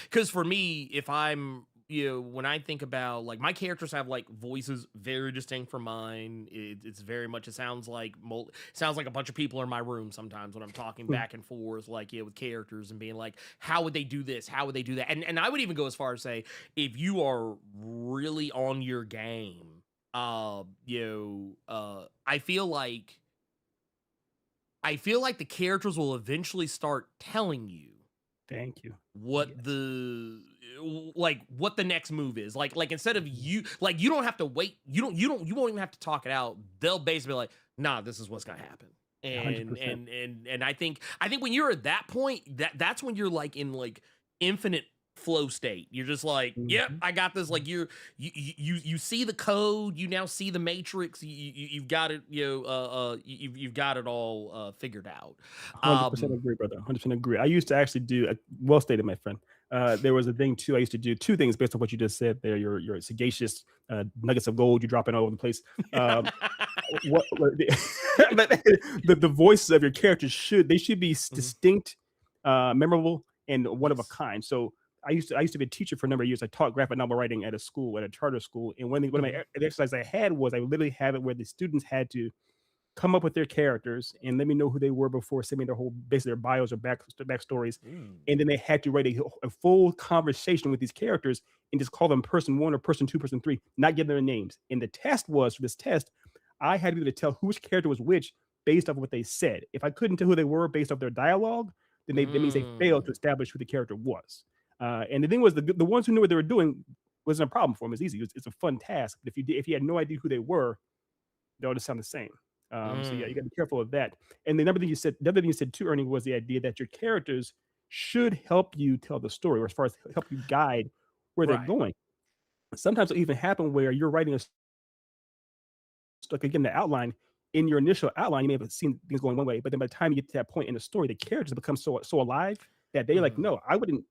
because for me, if I'm when I think about, like, my characters have, like, voices very distinct from mine. It's very much, it sounds like a bunch of people are in my room sometimes when I'm talking Mm. back and forth, like, with characters and being like, how would they do this? How would they do that? And I would even go as far as say, if you are really on your game, I feel like the characters will eventually start telling you Thank you. what Yes. what the next move is. Like instead of Mhm. you don't have to wait. You won't even have to talk it out. They'll basically be like, nah, this is what's gonna happen. And 100%. I think when you're at that point, that's when you're like in like infinite flow state. You're just like, yep, Mhm. I got this. Like you see the code, you now see the matrix, you've got it, you've got it all figured out. 100% Um agree, brother. 100% agree. I used to actually do well stated, my friend. There was a thing too. I used to do two things based on what you just said there. Your sagacious nuggets of gold you're dropping all over the place. Um, what but the voices of your characters should be Mhm. distinct, memorable, and one of a Yes. kind. So I used to be a teacher for a number of years. I taught graphic novel writing at a school, at a charter school, and one of my Mhm. exercises I had was I would literally have it where the students had to come up with their characters and let me know who they were before sending me their whole basically their bios or backstories. Ooh. And then they had to write a full conversation with these characters and just call them person one or person two, person three, not give them their names. And the test was for this test, I had to be able to tell which character was which based off of what they said. If I couldn't tell who they were based off their dialogue, then that means they failed to Mm. establish who the character was. And the thing was, the ones who knew what they were doing wasn't a problem for them. It's easy. It's a fun task. But if you had no idea who they were, they all just sound the same. So yeah, you got Mm. to be careful of that. And the other thing you said too, Ernie, was the idea that your characters should help you tell the story, or as far as help you guide where they're Right. going. Sometimes it'll even happen where you're writing like again the outline. In your initial outline, you may have seen things going one way, but then by the time you get to that point in the story, the characters become so alive that they're like, Mhm. no, I wouldn't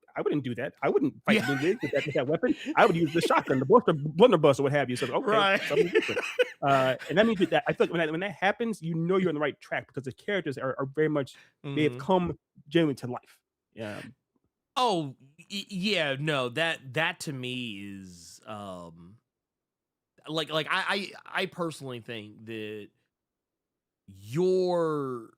do that. I wouldn't fight Yeah. Ludwig with that weapon. I would use the shotgun, the blunderbuss, or what have you. So okay, Right. something different. And that means that I feel like when that happens, you know you're on the right track because the characters are very much they have Mhm. come genuinely to life. Yeah. Oh, yeah, no, that to me is, I personally think that your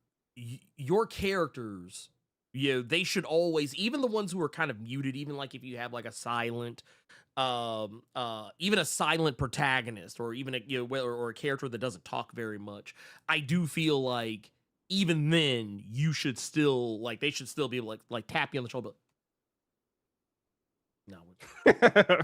your characters, they should always, even the ones who are kind of muted, even like if you have like a silent, even a silent protagonist, or even a, or a character that doesn't talk very much, I do feel like even then you should still like they should still be able to like tap you on the shoulder. No,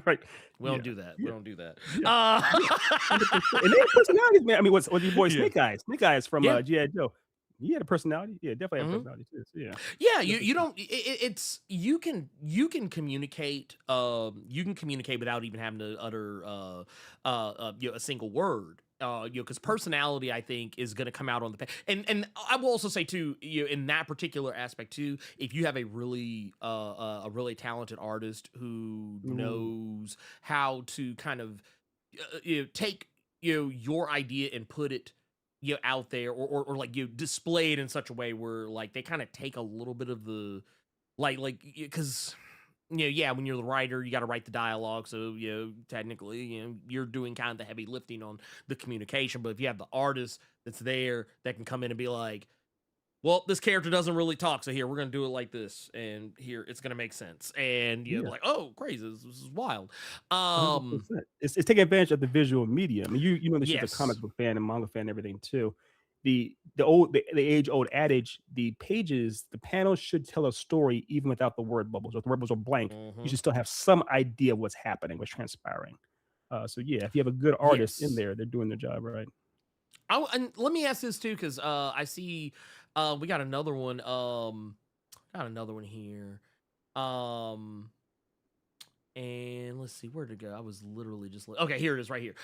right. we don't do that. We don't do that. Yeah. 100%. And they have personalities, man. I mean, what's your boy Snake Eyes? Snake Eyes from G.I. Joe. He had a personality. Yeah, definitely had a personality too. So, yeah. Yeah, you don't. It's you can communicate. You can communicate without even having to utter a single word. Because personality, I think, is going to come out on the page. And I will also say too, in that particular aspect too, if you have a really talented artist who knows how to kind of take your idea and put it out there or like display it in such a way where like they kind of take a little bit of the because when you're the writer, you got to write the dialogue. So, technically, you're doing kind of the heavy lifting on the communication. But if you have the artist that's there that can come in and be like, well, this character doesn't really talk. So here, we're going to do it like this. And here, it's going to make sense. And you're like, oh, crazy. This is wild. 100%. It's taking advantage of the visual media. I mean, you know, this is a comic Yes. book fan and manga fan and everything too. The age old adage, the panels should tell a story even without the word bubbles. Or if the word bubbles are blank, you should still have some idea of what's happening, what's transpiring. So yeah, if you have a good artist in Yes. there, they're doing their job right. And let me ask this too, because I see we got another one. Here. And let's see, where'd it go? I was literally just okay. Here it is, right here.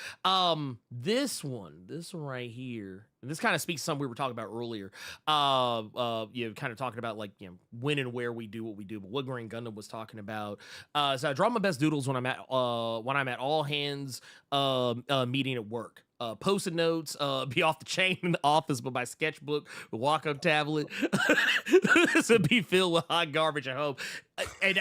This one right here. And this kind of speaks to something we were talking about earlier. Kind of talking about like when and where we do what we do. But what Green Gundam was talking about. So I draw my best doodles when I'm at all hands meeting at work. Post-it notes, be off the chain in the office, but my sketchbook, walk-up tablet, this would be filled with hot garbage at home. And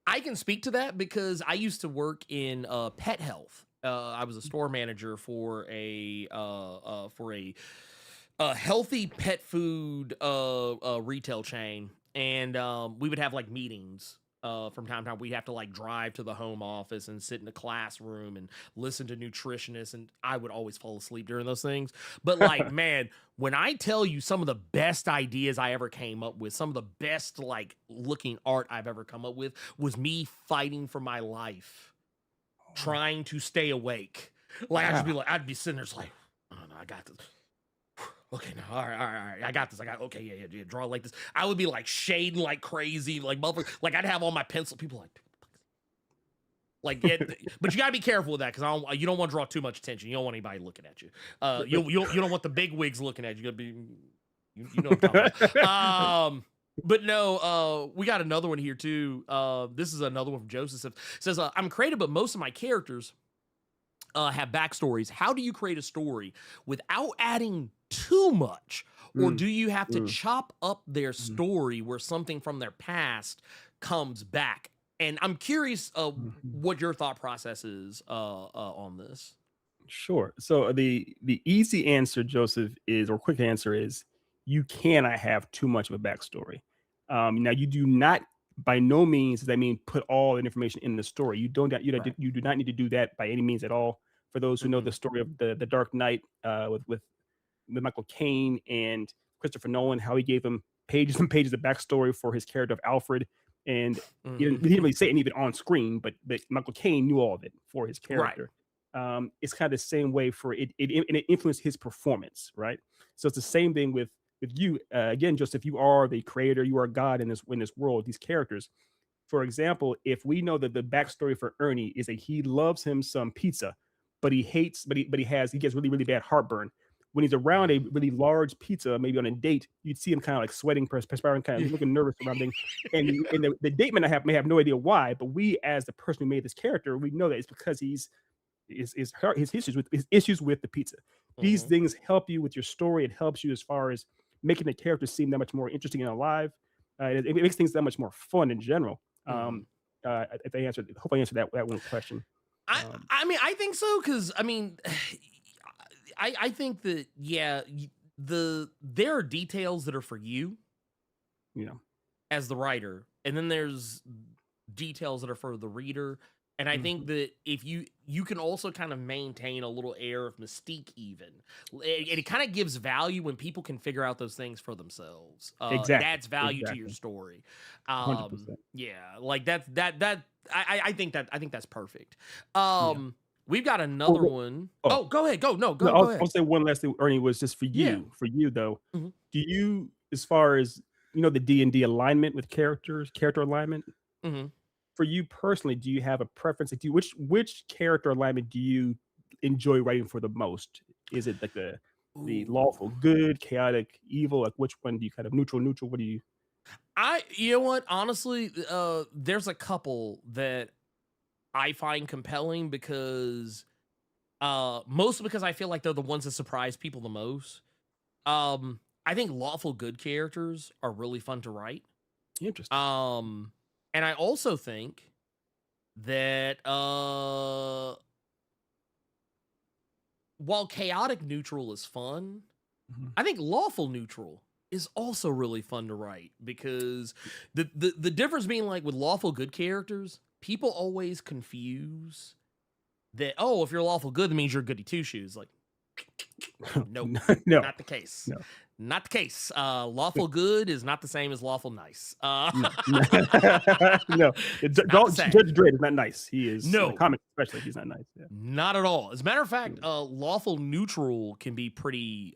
I can speak to that because I used to work in pet health. I was a store manager for a healthy pet food retail chain, and we would have like meetings. From time to time, we'd have to like drive to the home office and sit in a classroom and listen to nutritionists, and I would always fall asleep during those things. But like, man, when I tell you some of the best ideas I ever came up with, some of the best like looking art I've ever come up with was me fighting for my life, trying to stay awake. Like I'd be sitting there just like, oh no, I got this. Okay, no, all right, I got this. Okay, yeah, draw like this. I would be like shading like crazy, like motherfucker. Like I'd have all my pencil. People like, yeah, but you gotta be careful with that because you don't want to draw too much attention. You don't want anybody looking at you. You don't want the big wigs looking at you. You gotta be, you know what I'm talking about. But no, we got another one here too. This is another one from Joseph. It says, I'm creative, but most of my characters have backstories. How do you create a story without adding too much? Or do you have to chop up their story where something from their past comes back? And I'm curious what your thought process is on this. Sure. So the easy answer, Joseph, or quick answer is you cannot have too much of a backstory. Now you do not, by no means does that mean put all the information in the story. You do not need to do that by any means at all. For those who know the story of the Dark Knight with Michael Caine and Christopher Nolan, how he gave him pages and pages of backstory for his character of Alfred. And he didn't really say it even on screen, but Michael Caine knew all of it for his character. Right. It's kind of the same way for it. It influenced his performance, right? So it's the same thing with you. Again, Joseph, you are the creator, you are God in this world, these characters. For example, if we know that the backstory for Ernie is that he loves him some pizza, but he gets really, really bad heartburn. When he's around a really large pizza, maybe on a date, you'd see him kind of like sweating, perspiring, kind of looking nervous around things. And the date may have no idea why, but we, as the person who made this character, we know that it's because his issues with the pizza. These things help you with your story. It helps you as far as making the character seem that much more interesting and alive. It makes things that much more fun in general. If I hope I answered that one question. I mean, I think so because I mean, I think that there are details that are for you, yeah, as the writer, and then there's details that are for the reader And I think Mhm. that if you can also kind of maintain a little air of mystique, even it kind of gives value when people can figure out those things for themselves. It Exactly, adds value to your exactly. story. 100%. Yeah, like I think that's perfect. Yeah. We've got Oh, another wait. one. Oh, Oh, go ahead. Go no, no, go go ahead. I'll say one last thing, Ernie, was just Yeah. for you though, Mhm, do you as far as, the D&D alignment with characters, character alignment, mhm. for you personally, do you have a preference? Like, which character alignment do you enjoy writing for the most? Is it like the lawful Ooh. good, chaotic evil? Like which one do you kind of neutral? What do you You know what? Honestly, there's a couple that I find compelling because mostly because I feel like they're the ones that surprise people the most. I think lawful good characters are really fun to write. interesting? Um, and I also think that while chaotic neutral is fun, Mhm. I think lawful neutral is also really fun to write because the difference being like with lawful good characters, people always confuse that, oh, if you're lawful good, that means you're goody two shoes. Like, nope, No, not the case. no, Not the case. Lawful good is not the same as lawful nice. no, no. It's not the Don't same. Judge Dredd is not nice. He is in the No, comics, especially. He's not nice. Yeah. not at all. As a matter of fact, Mm. lawful neutral can be pretty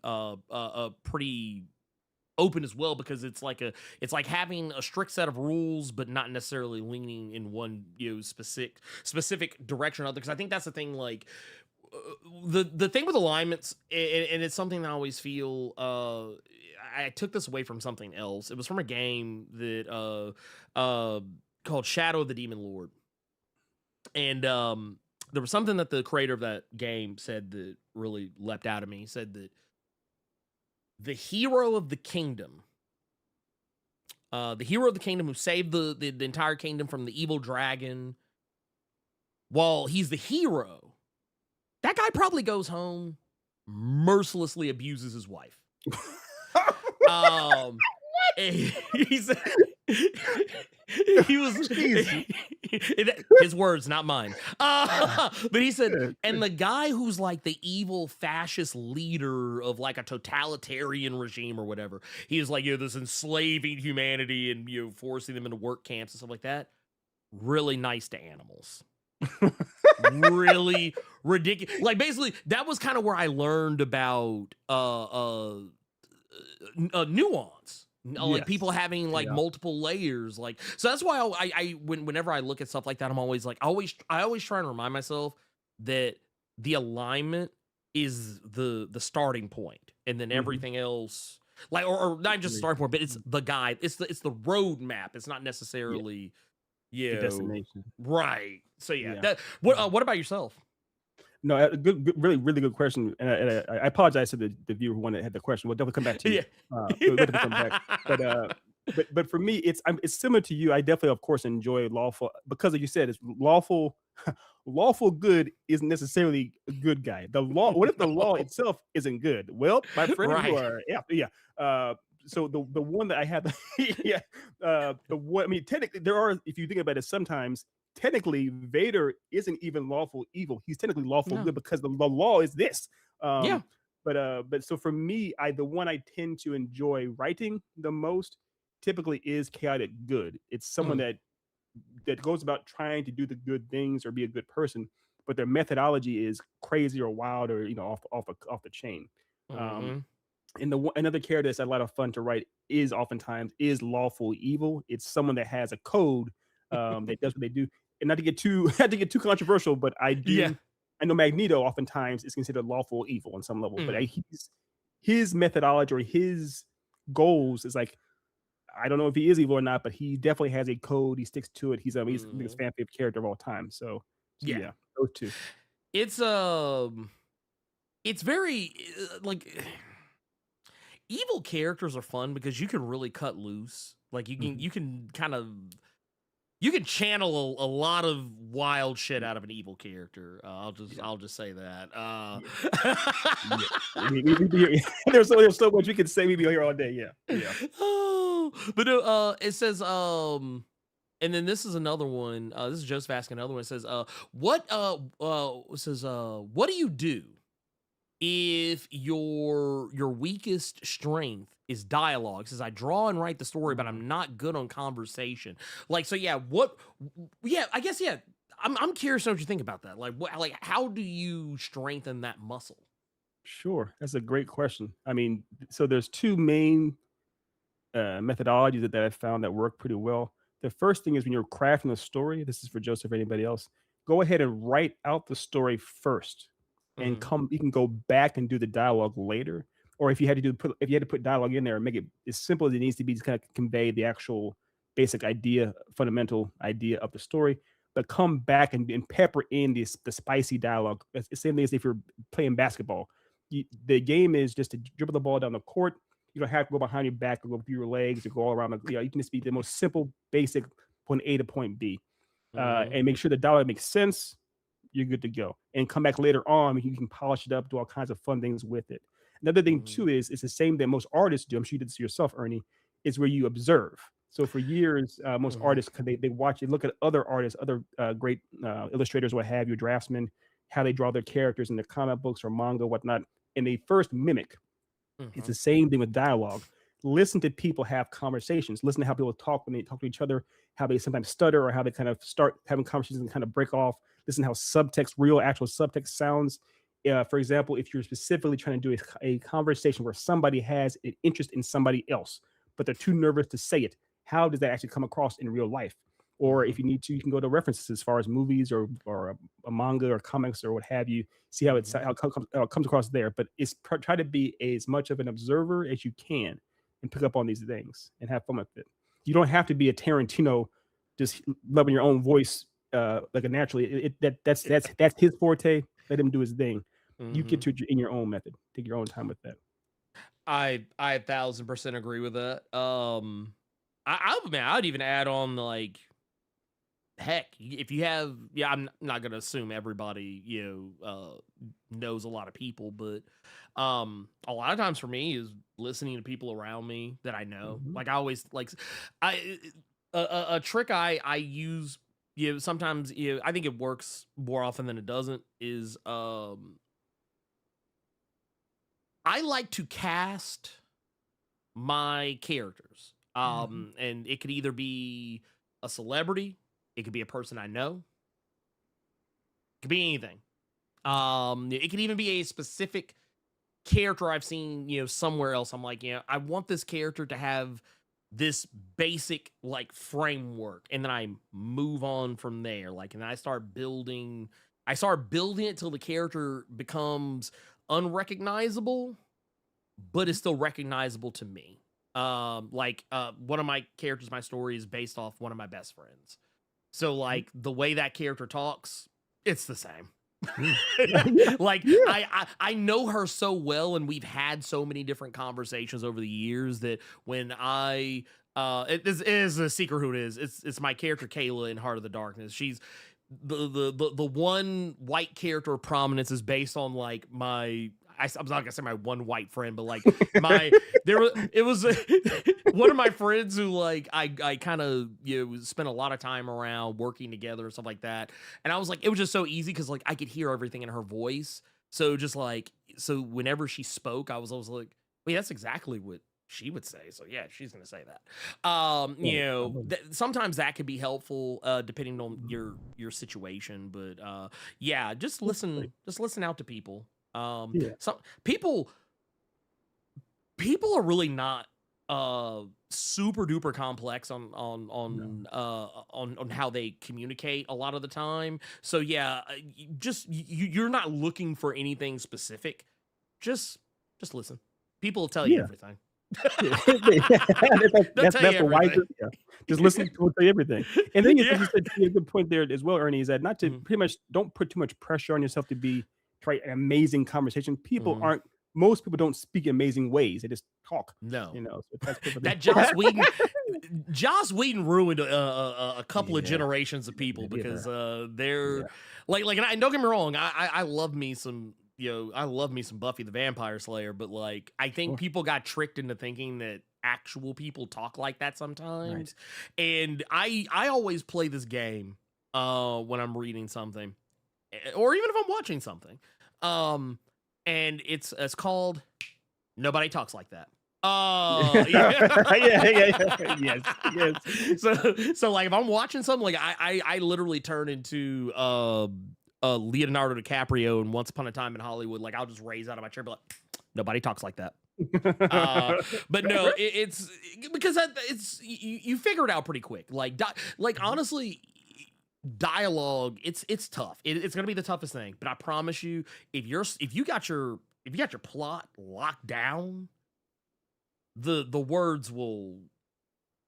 open as well because it's like having a strict set of rules but not necessarily leaning in one specific direction or other, because I think that's the thing, like the thing with alignments, and it's something that I always feel I took this away from something else. It was from a game that called Shadow of the Demon Lord. And there was something that the creator of that game said that really leapt out at me. He said that the hero of the hero of the kingdom who saved the entire kingdom from the evil dragon, while he's the hero, that guy probably goes home, mercilessly abuses his wife. Um, and he said he was Jeez. his words, not mine. But he said, Yeah, and the guy who's like the evil fascist leader of like a totalitarian regime or whatever, he is like, this enslaving humanity and forcing them into work camps and stuff like that. Really nice to animals. Really ridiculous. Like basically, that was kind of where I learned about nuance. Like people yes. having like Yeah. multiple layers, like, so that's why whenever I look at stuff like that, I'm always like, I always try and remind myself that the alignment is the starting point, and then Mhm. everything else, like, or not just the Agree. starting point, but it's the guide, it's the road map. It's not Yeah. necessarily, The you know, destination. right. So yeah, Yeah. that Yeah. what about yourself? No, really good question. And I apologize to the viewer who wanted had the question. We'll definitely come back to you. Yeah. We'll definitely come back. But but for me, it's similar to you. I definitely, of course, enjoy lawful because, like you said, it's lawful. Lawful good isn't necessarily a good guy. The law. What if the law No. itself isn't good? Well, my friend, you Right. are yeah. So the one that I have, yeah, the one. I mean, technically, there are. If you think about it, sometimes technically Vader isn't even lawful evil. He's technically lawful No. good because the law is this. Yeah. But so for me, the one I tend to enjoy writing the most typically is chaotic good. It's someone Mhm. that goes about trying to do the good things or be a good person, but their methodology is crazy or wild or off the chain. Um, Mhm. and another character that's a lot of fun to write is oftentimes is lawful evil. It's someone that has a code that does what they do. And not to get too not to get too controversial, but Yeah. I know Magneto oftentimes is considered lawful evil on some level, but Mhm. his methodology or his goals is like, I don't know if he is evil or not, but he definitely has a code. He sticks to it. He's the biggest Mhm. fan favorite character of all time. So Yeah. yeah, those two. It's it's very like evil characters are fun because you can really cut loose. Like Mhm. you can kind of you can channel a lot of wild shit out of an evil character. Yeah, I'll just say that. yeah, yeah. We be here. There's so much we could say. We'd be here all day. Yeah, yeah. Oh, but it says And then this is another one. This is Joseph asking another one. It says, what do you do if your weakest strength is dialogue? It says, I draw and write the story, but I'm not good on conversation. Like, so yeah, I guess, yeah. I'm curious what you think about that. Like how do you strengthen that muscle? Sure, that's a great question. I mean, so there's two main methodologies that I found that work pretty well. The first thing is when you're crafting a story. This is for Joseph or anybody else. Go ahead and write out the story first, and Mhm, you can go back and do the dialogue later. Or if you had to put dialogue in there, make it as simple as it needs to be to kind of convey the actual basic idea, fundamental idea of the story. But come back and pepper in the spicy dialogue. It's the same thing as if you're playing basketball. The game is just to dribble the ball down the court. You don't have to go behind your back or go through your legs or go all around. You can just be the most simple, basic point A to point B, mhm, and make sure the dialogue makes sense. You're good to go. And come back later on, you can polish it up, do all kinds of fun things with it. Another thing mhm, too is it's the same that most artists do. I'm sure you did this yourself, Ernie. Is where you observe. So for years, most mhm, artists they watch, they look at other artists, other great illustrators, what have you, draftsmen, how they draw their characters in their comic books or manga, whatnot, and they first mimic. It's mhm, the same thing with dialogue. Listen to people have conversations. Listen to how people talk when they talk to each other, how they sometimes stutter or how they kind of start having conversations and kind of break off. Listen how subtext, real actual subtext sounds. For example, if you're specifically trying to do a conversation where somebody has an interest in somebody else, but they're too nervous to say it, how does that actually come across in real life? Or if mhm, you need to, you can go to references as far as movies or a manga or comics or what have you. See how mhm, how it comes across there. But it's try to be as much of an observer as you can and pick up on these things and have fun with it. You don't have to be a Tarantino, just loving your own voice like a naturally. That's his forte. Let him do his thing. You get mhm. to in your own method. Take your own time with that. I 1,000% agree with that. I'd even add on like heck, if you have, yeah, I'm not gonna assume everybody knows a lot of people, but a lot of times for me is listening to people around me that I know. Mhm. Like I always like I a trick I use. Sometimes I think it works more often than it doesn't. Is I like to cast my characters. Mhm. And it could either be a celebrity, it could be a person I know, it could be anything. It could even be a specific character I've seen, somewhere else. I'm like, I want this character to have this basic like framework, and then I move on from there. Like, and I start building. I start building it till the character becomes unrecognizable, but it's still recognizable to me. One of my characters, my story is based off one of my best friends. So Mhm. like the way that character talks, it's the same. Mm. Yeah. Like Yeah. I know her so well, and we've had so many different conversations over the years that when it is a secret who it is. It's my character Kayla in Heart of the Darkness. She's the one white character of prominence is based on like I'm not gonna say my one white friend, but like my there was it was one of my friends who like I kind of spent a lot of time around working together and stuff like that, and I was like it was just so easy because like I could hear everything in her voice, so just like so whenever she spoke, I was always like, wait, that's exactly what she would say. So yeah, she's gonna say that. I love it. Sometimes that could be helpful, depending on Mhm. your situation. But yeah, That's great. just listen out to people. Yeah. Some people are really not super duper complex No. on how they communicate a lot of the time. So yeah, you're not looking for anything specific. Just listen. People will tell you Yeah. everything. Yeah. They'll tell you That's the everything. wisest, yeah. Just listen to say everything. And the thing is, like Yeah. you said, a good point there as well, Ernie, is that not to Mhm, pretty much don't put too much pressure on yourself to be to write an amazing conversation. mhm. Most people don't speak amazing ways. They just talk, No. so that's perfectly That Joss Whedon ruined a couple of Yeah, generations of yeah, people yeah, because they're yeah. and don't get me wrong, I love me some I love me some Buffy the Vampire Slayer, but like I think Sure. people got tricked into thinking that actual people talk like that sometimes. Right. And I always play this game when I'm reading something, or even if I'm watching something. And it's called Nobody Talks Like That. Yeah. Yes, yes. So like if I'm watching something, like I literally turn into Leonardo DiCaprio in Once Upon a Time in Hollywood. Like I'll just raise out of my chair, and be like, nobody talks like that. But no, it's because it's you figure it out pretty quick. Like honestly, dialogue, it's tough. It's gonna be the toughest thing. But I promise you, if you got your plot locked down, the words will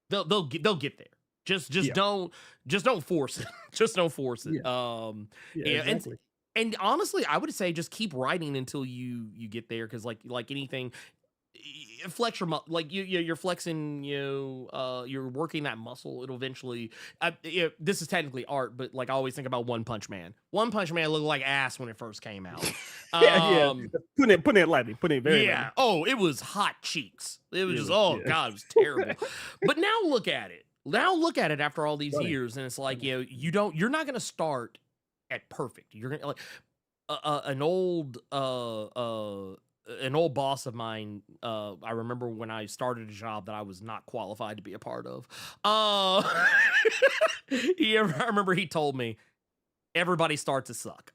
they'll get there. Just Yeah. don't force it. Just don't force it. Yeah. Yeah, Exactly. and honestly, I would say just keep writing until you get there, because like anything, flex your like you're flexing, you're working that muscle. It'll eventually. This is technically art, but like I always think about One Punch Man. One Punch Man looked like ass when it first came out. Yeah. Putting it lightly. Putting it very lightly. Oh, it was hot cheeks. It was just Yeah. God, it was terrible. But now look at it. Now look at it after all these Funny. years, and it's like you're not gonna start at perfect. You're gonna like an old boss of mine. I remember when I started a job that I was not qualified to be a part of. I remember he told me everybody starts to suck.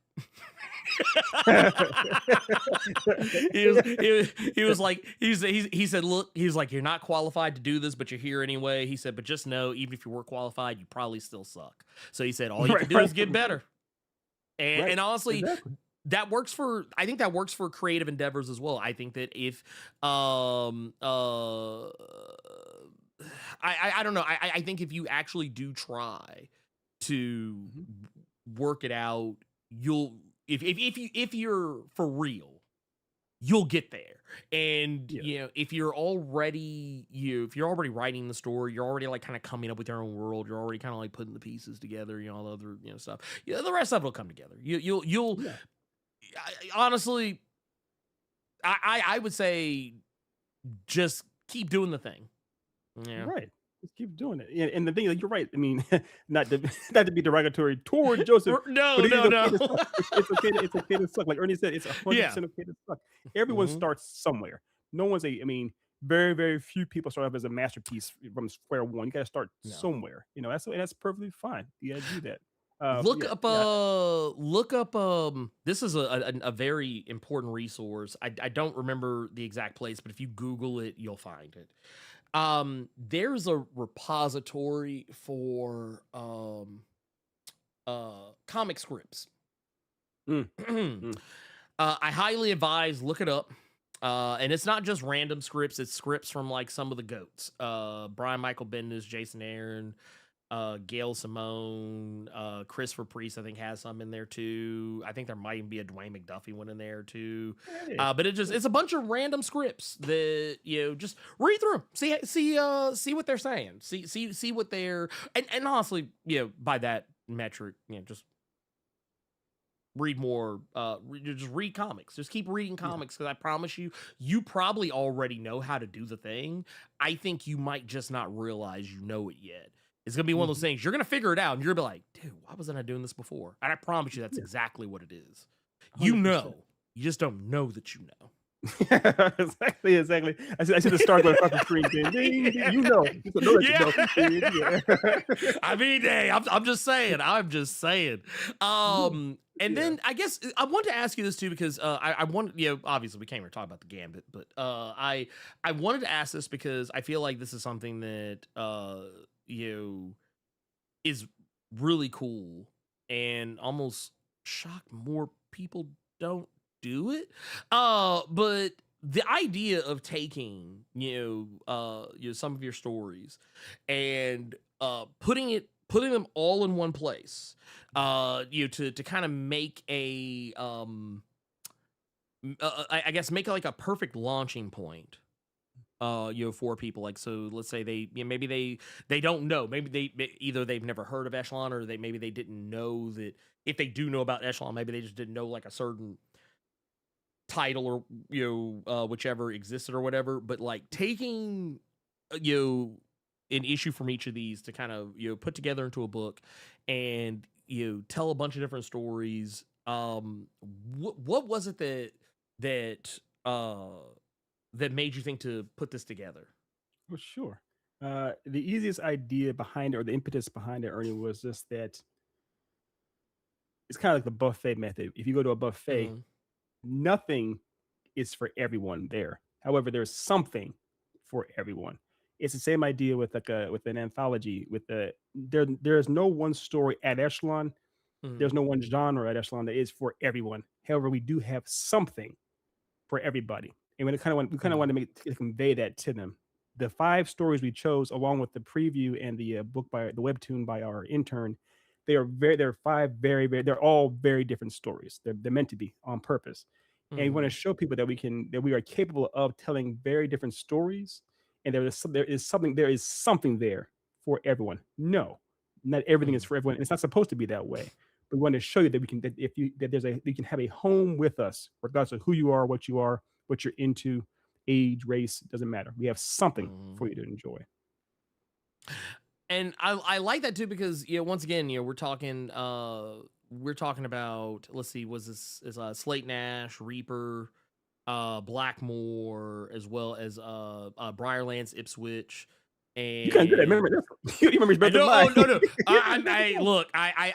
he was like, he said, look, he's like, you're not qualified to do this, but you're here anyway. He said, but just know, even if you were qualified, you probably still suck. So he said, all you can do is get better. And honestly, exactly. I think that works for creative endeavors as well. I think that if I don't know, I think if you actually do try to work it out, if you're for real, you'll get there. And if you're already writing the story, you're already like kind of coming up with your own world, you're already kind of like putting the pieces together, all the other stuff. The rest of it will come together. You'll honestly, I would say just keep doing the thing. Yeah. Right. Just keep doing it. And the thing is, you're right. I mean, not to be derogatory toward Joseph. No. It's okay to suck. Like Ernie said, it's 100% okay to suck. Everyone starts somewhere. No one's very, very few people start off as a masterpiece from square one. You got to start somewhere. That's perfectly fine. You got to do that. Look up. This is a very important resource. I don't remember the exact place, but if you Google it, you'll find it. There's a repository for comic scripts. I highly advise, look it up. And it's not just random scripts, it's scripts from like some of the GOATs. Brian Michael Bendis, Jason Aaron, Gail Simone, Christopher Priest, I think has some in there too. I think there might even be a Dwayne McDuffie one in there too. But it's a bunch of random scripts that just read through, see what they're saying, see what they're and honestly, by that metric, just read more, just read comics. Just keep reading comics, because I promise you probably already know how to do the thing. I think you might just not realize you know it yet. It's going to be one of those things. You're going to figure it out, and you're going to be like, dude, why wasn't I doing this before? And I promise you that's exactly what it is. 100%. You know. You just don't know that you know. Exactly. I see the star going across the screen. You know. I mean, hey, I'm just saying. And then I guess I want to ask you this too, because I want, obviously we came here to talk about the Gambit, but I wanted to ask this because I feel like this is something that is really cool and almost shocked more people don't do it. But the idea of taking some of your stories and putting them all in one place, to kind of make a I guess make like a perfect launching point, for people. Like, so let's say maybe they don't know, maybe either they've never heard of Echelon, or maybe they didn't know that if they do know about Echelon, maybe they just didn't know like a certain title or whichever existed or whatever. But like taking you know, an issue from each of these to kind of put together into a book, and tell a bunch of different stories. What was it that uh that made you think to put this together? For sure. The easiest idea behind it, or the impetus behind it, Ernie, was just that it's kind of like the buffet method. If you go to a buffet, Mm-hmm. nothing is for everyone there. However, there's something for everyone. It's the same idea with with an anthology. With there's no one story at Echelon. Mm-hmm. There's no one genre at Echelon that is for everyone. However, we do have something for everybody. And we kind of want to convey that to them. The 5 stories we chose, along with the preview and the book by the webtoon by our intern, they're 5 they're all very different stories. They're meant to be on purpose, and we want to Mm-hmm. show people that we are capable of telling very different stories, and there is something there for everyone. No, not everything is Mm-hmm. for everyone, and it's not supposed to be that way. We want to show you that we can that if you that there's a you can have a home with us, regardless of who you are, what you're into, age, race, doesn't matter. We have something Mm-hmm. for you to enjoy. And I like that too, because once again, we're talking about, let's see, was this is Slate Nash, Reaper, Blackmore, as well as Briarlands, Ipswich, You kind of good at and memory. You remember I better than know. mine. Oh no, no. I look. I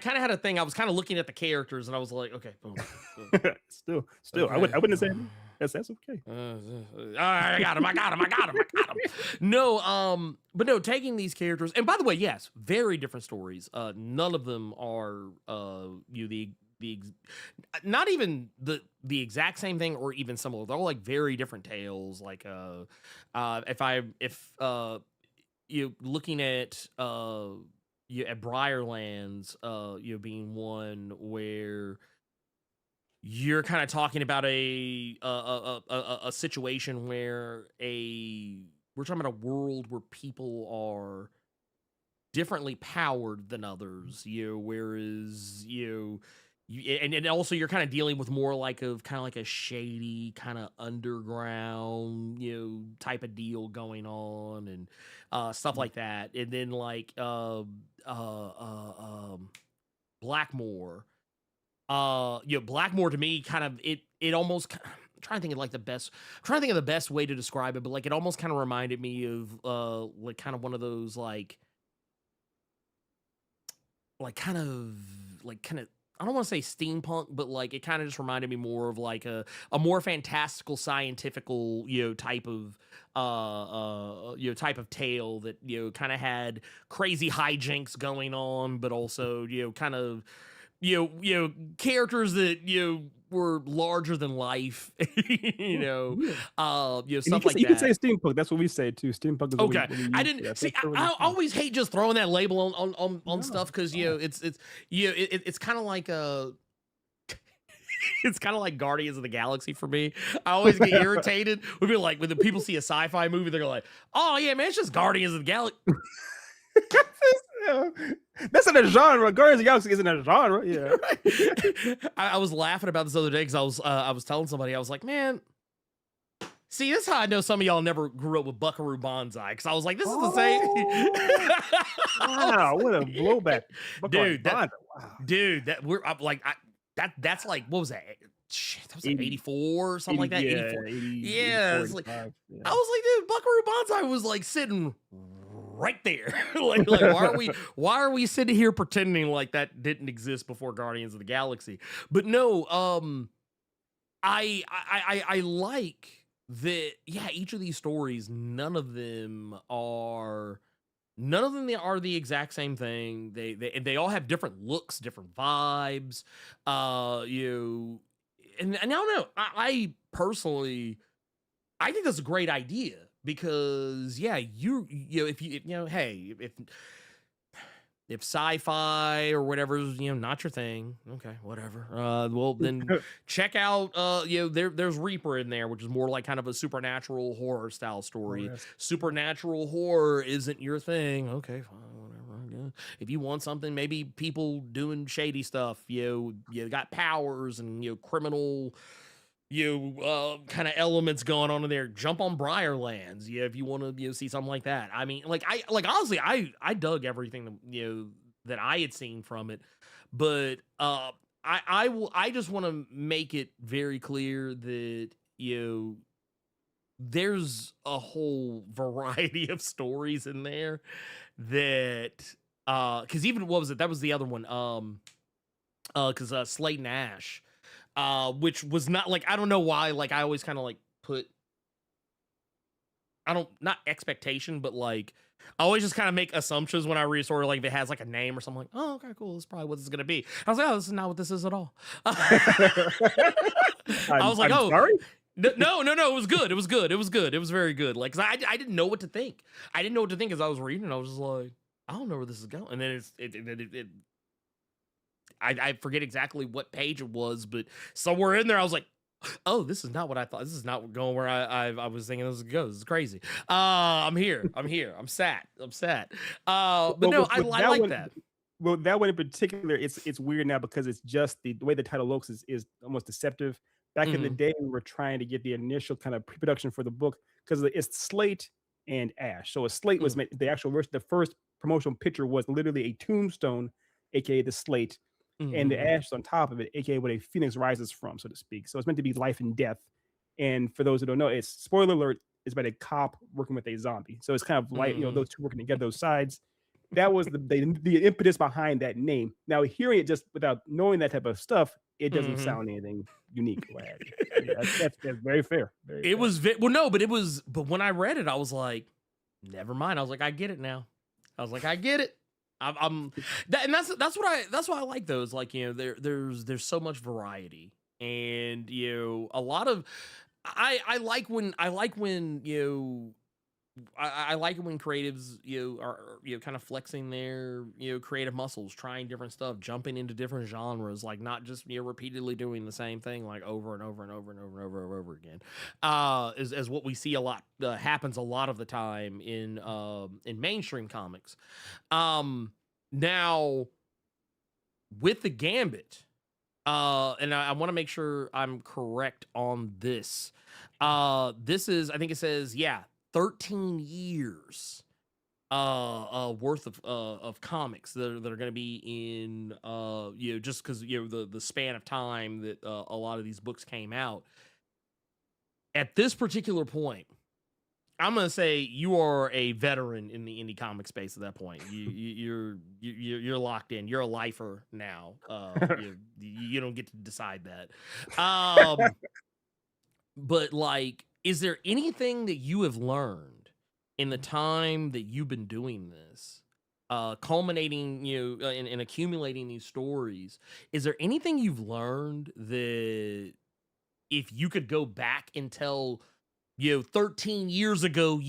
kind of had a thing. I was kind of looking at the characters, and I was like, okay, boom, boom, Still, okay. I wouldn't say anything. That's okay. All right, I got him. I got him. I got him. I got him. No, but no, taking these characters, and by the way, yes, very different stories. None of them are not even the exact same thing or even similar. They're all like very different tales. Like if you looking at at Briarlands, being one where you're kind of talking about a situation where we're talking about a world where people are differently powered than others, whereas and also you're kind of dealing with more like of kind of like a shady kind of underground type of deal going on, and stuff like that. And then like Blackmore, Blackmore to me kind of it almost I'm trying to think of like the best I'm trying to think of the best way to describe it, but like it almost kind of reminded me of like kind of one of those kind of I don't want to say steampunk, but like it kind of just reminded me more of like a more fantastical, scientifical, type of type of tale that kind of had crazy hijinks going on, but also kind of characters that were larger than life, Yeah. And stuff like you can say that. steampunk. That's what we say too. Steampunk is Okay, what we I use for didn't that. see. That's totally I fine. always hate just throwing that label on No, stuff, because fine. it's kind of like it's kind of like Guardians of the Galaxy for me. I always get irritated when when the people see a sci-fi movie, they're like, "Oh yeah, man, it's just Guardians of the Galaxy." Yeah. That's not a genre. Guardians of the Galaxy isn't a genre. Yeah. I was laughing about this the other day because I was telling somebody, I was like, man, see, this is how I know some of y'all never grew up with Buckaroo Banzai, because I was like, this is the same. Oh, wow. What a blowback. Buckaroo dude. Banzai. Wow. Dude, that we're up like that's like, what was that? Shit, that was like 80, 84 or something 80, like that. yeah, 84. 80, Yeah, 84, it's like 85. Yeah. I was like, dude, Buckaroo Banzai was like sitting right there. like why are we sitting here pretending like that didn't exist before Guardians of the Galaxy? But no, I like that. Yeah, each of these stories, none of them are the exact same thing. They all have different looks, different vibes. And I don't know. I personally, I think that's a great idea, because yeah, if hey, if sci-fi or whatever is not your thing, okay, whatever, well then check out there's Reaper in there, which is more like kind of a supernatural horror style Oh, story. yes. Supernatural horror isn't your thing, okay, fine, whatever, I guess. If you want something, maybe people doing shady stuff, you got powers and criminal kind of elements going on in there. Jump on Briarlands, if you want to see something like that. I mean, honestly, I dug everything that I had seen from it, but I just want to make it very clear that there's a whole variety of stories in there that because even what was it, that was the other one, because Slate Ashe, which was not like, I don't know why, like I always kind of like put, I don't, not expectation, but like I always just kind of make assumptions when I read a story, like if it has like a name or something, like, oh, okay, cool, this is probably what this is gonna be. I was like, oh, this is not what this is at all. I was like, I'm oh, sorry. no, it was good. It was good. It was good. It was very good. Like, 'cause I didn't know what to think. I didn't know what to think as I was reading. I was just like, I don't know where this is going. And then I forget exactly what page it was, but somewhere in there, I was like, oh, this is not what I thought. This is not going where I was thinking this would go. This is crazy. I'm here. I'm sad. But Well, no, I with like one, that. well, that one in particular, it's weird now because it's just the way the title looks is almost deceptive. Back in the Mhm, day, we were trying to get the initial kind of pre-production for the book because it's Slate and Ash. So a Slate was mhm, made, the actual version, the first promotional picture was literally a tombstone, aka the Slate, and the mhm, ash on top of it, aka what a phoenix rises from, so to speak. So it's meant to be life and death. And for those who don't know, it's spoiler alert, it's about a cop working with a zombie. So it's kind of like, mhm, those two working together, those sides. That was the impetus behind that name. Now hearing it just without knowing that type of stuff, it doesn't mhm. sound anything unique or what have you. So yeah, that's very fair. Very It fair. was well, no, but but when I read it, I was like, never mind. I was like, I get it now. I was like, I get it. I'm that, and that's what I like those. Like, there's so much variety, and a lot of I like when I like it when creatives are kind of flexing their creative muscles, trying different stuff, jumping into different genres, like not just repeatedly doing the same thing like over and over and over and over and over and over again. As what we see a lot happens a lot of the time in mainstream comics. Now with the Gambit, and I want to make sure I'm correct on this. This is, I think it says, yeah, 13 years worth of comics that are going to be in just because the span of time that a lot of these books came out. At this particular point, I'm gonna say you are a veteran in the indie comic space at that point. You're locked in. You're a lifer now. You don't get to decide that. But like, is there anything that you have learned in the time that you've been doing this, culminating in accumulating these stories? Is there anything you've learned that if you could go back and tell 13 years ago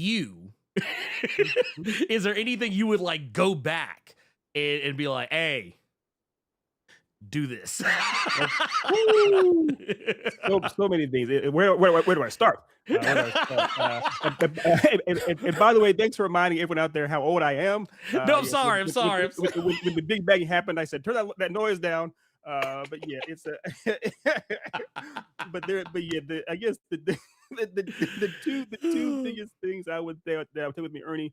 is there anything you would like go back and be like, hey, do this? Woo! So many things. Where do I start? Where do I start? And by the way, thanks for reminding everyone out there how old I am. No, I'm Yeah, sorry. I'm sorry. when the big bang happened, I said turn that noise down. But yeah, it's a. but yeah, I guess the two biggest things I would say that I would take with me, Ernie,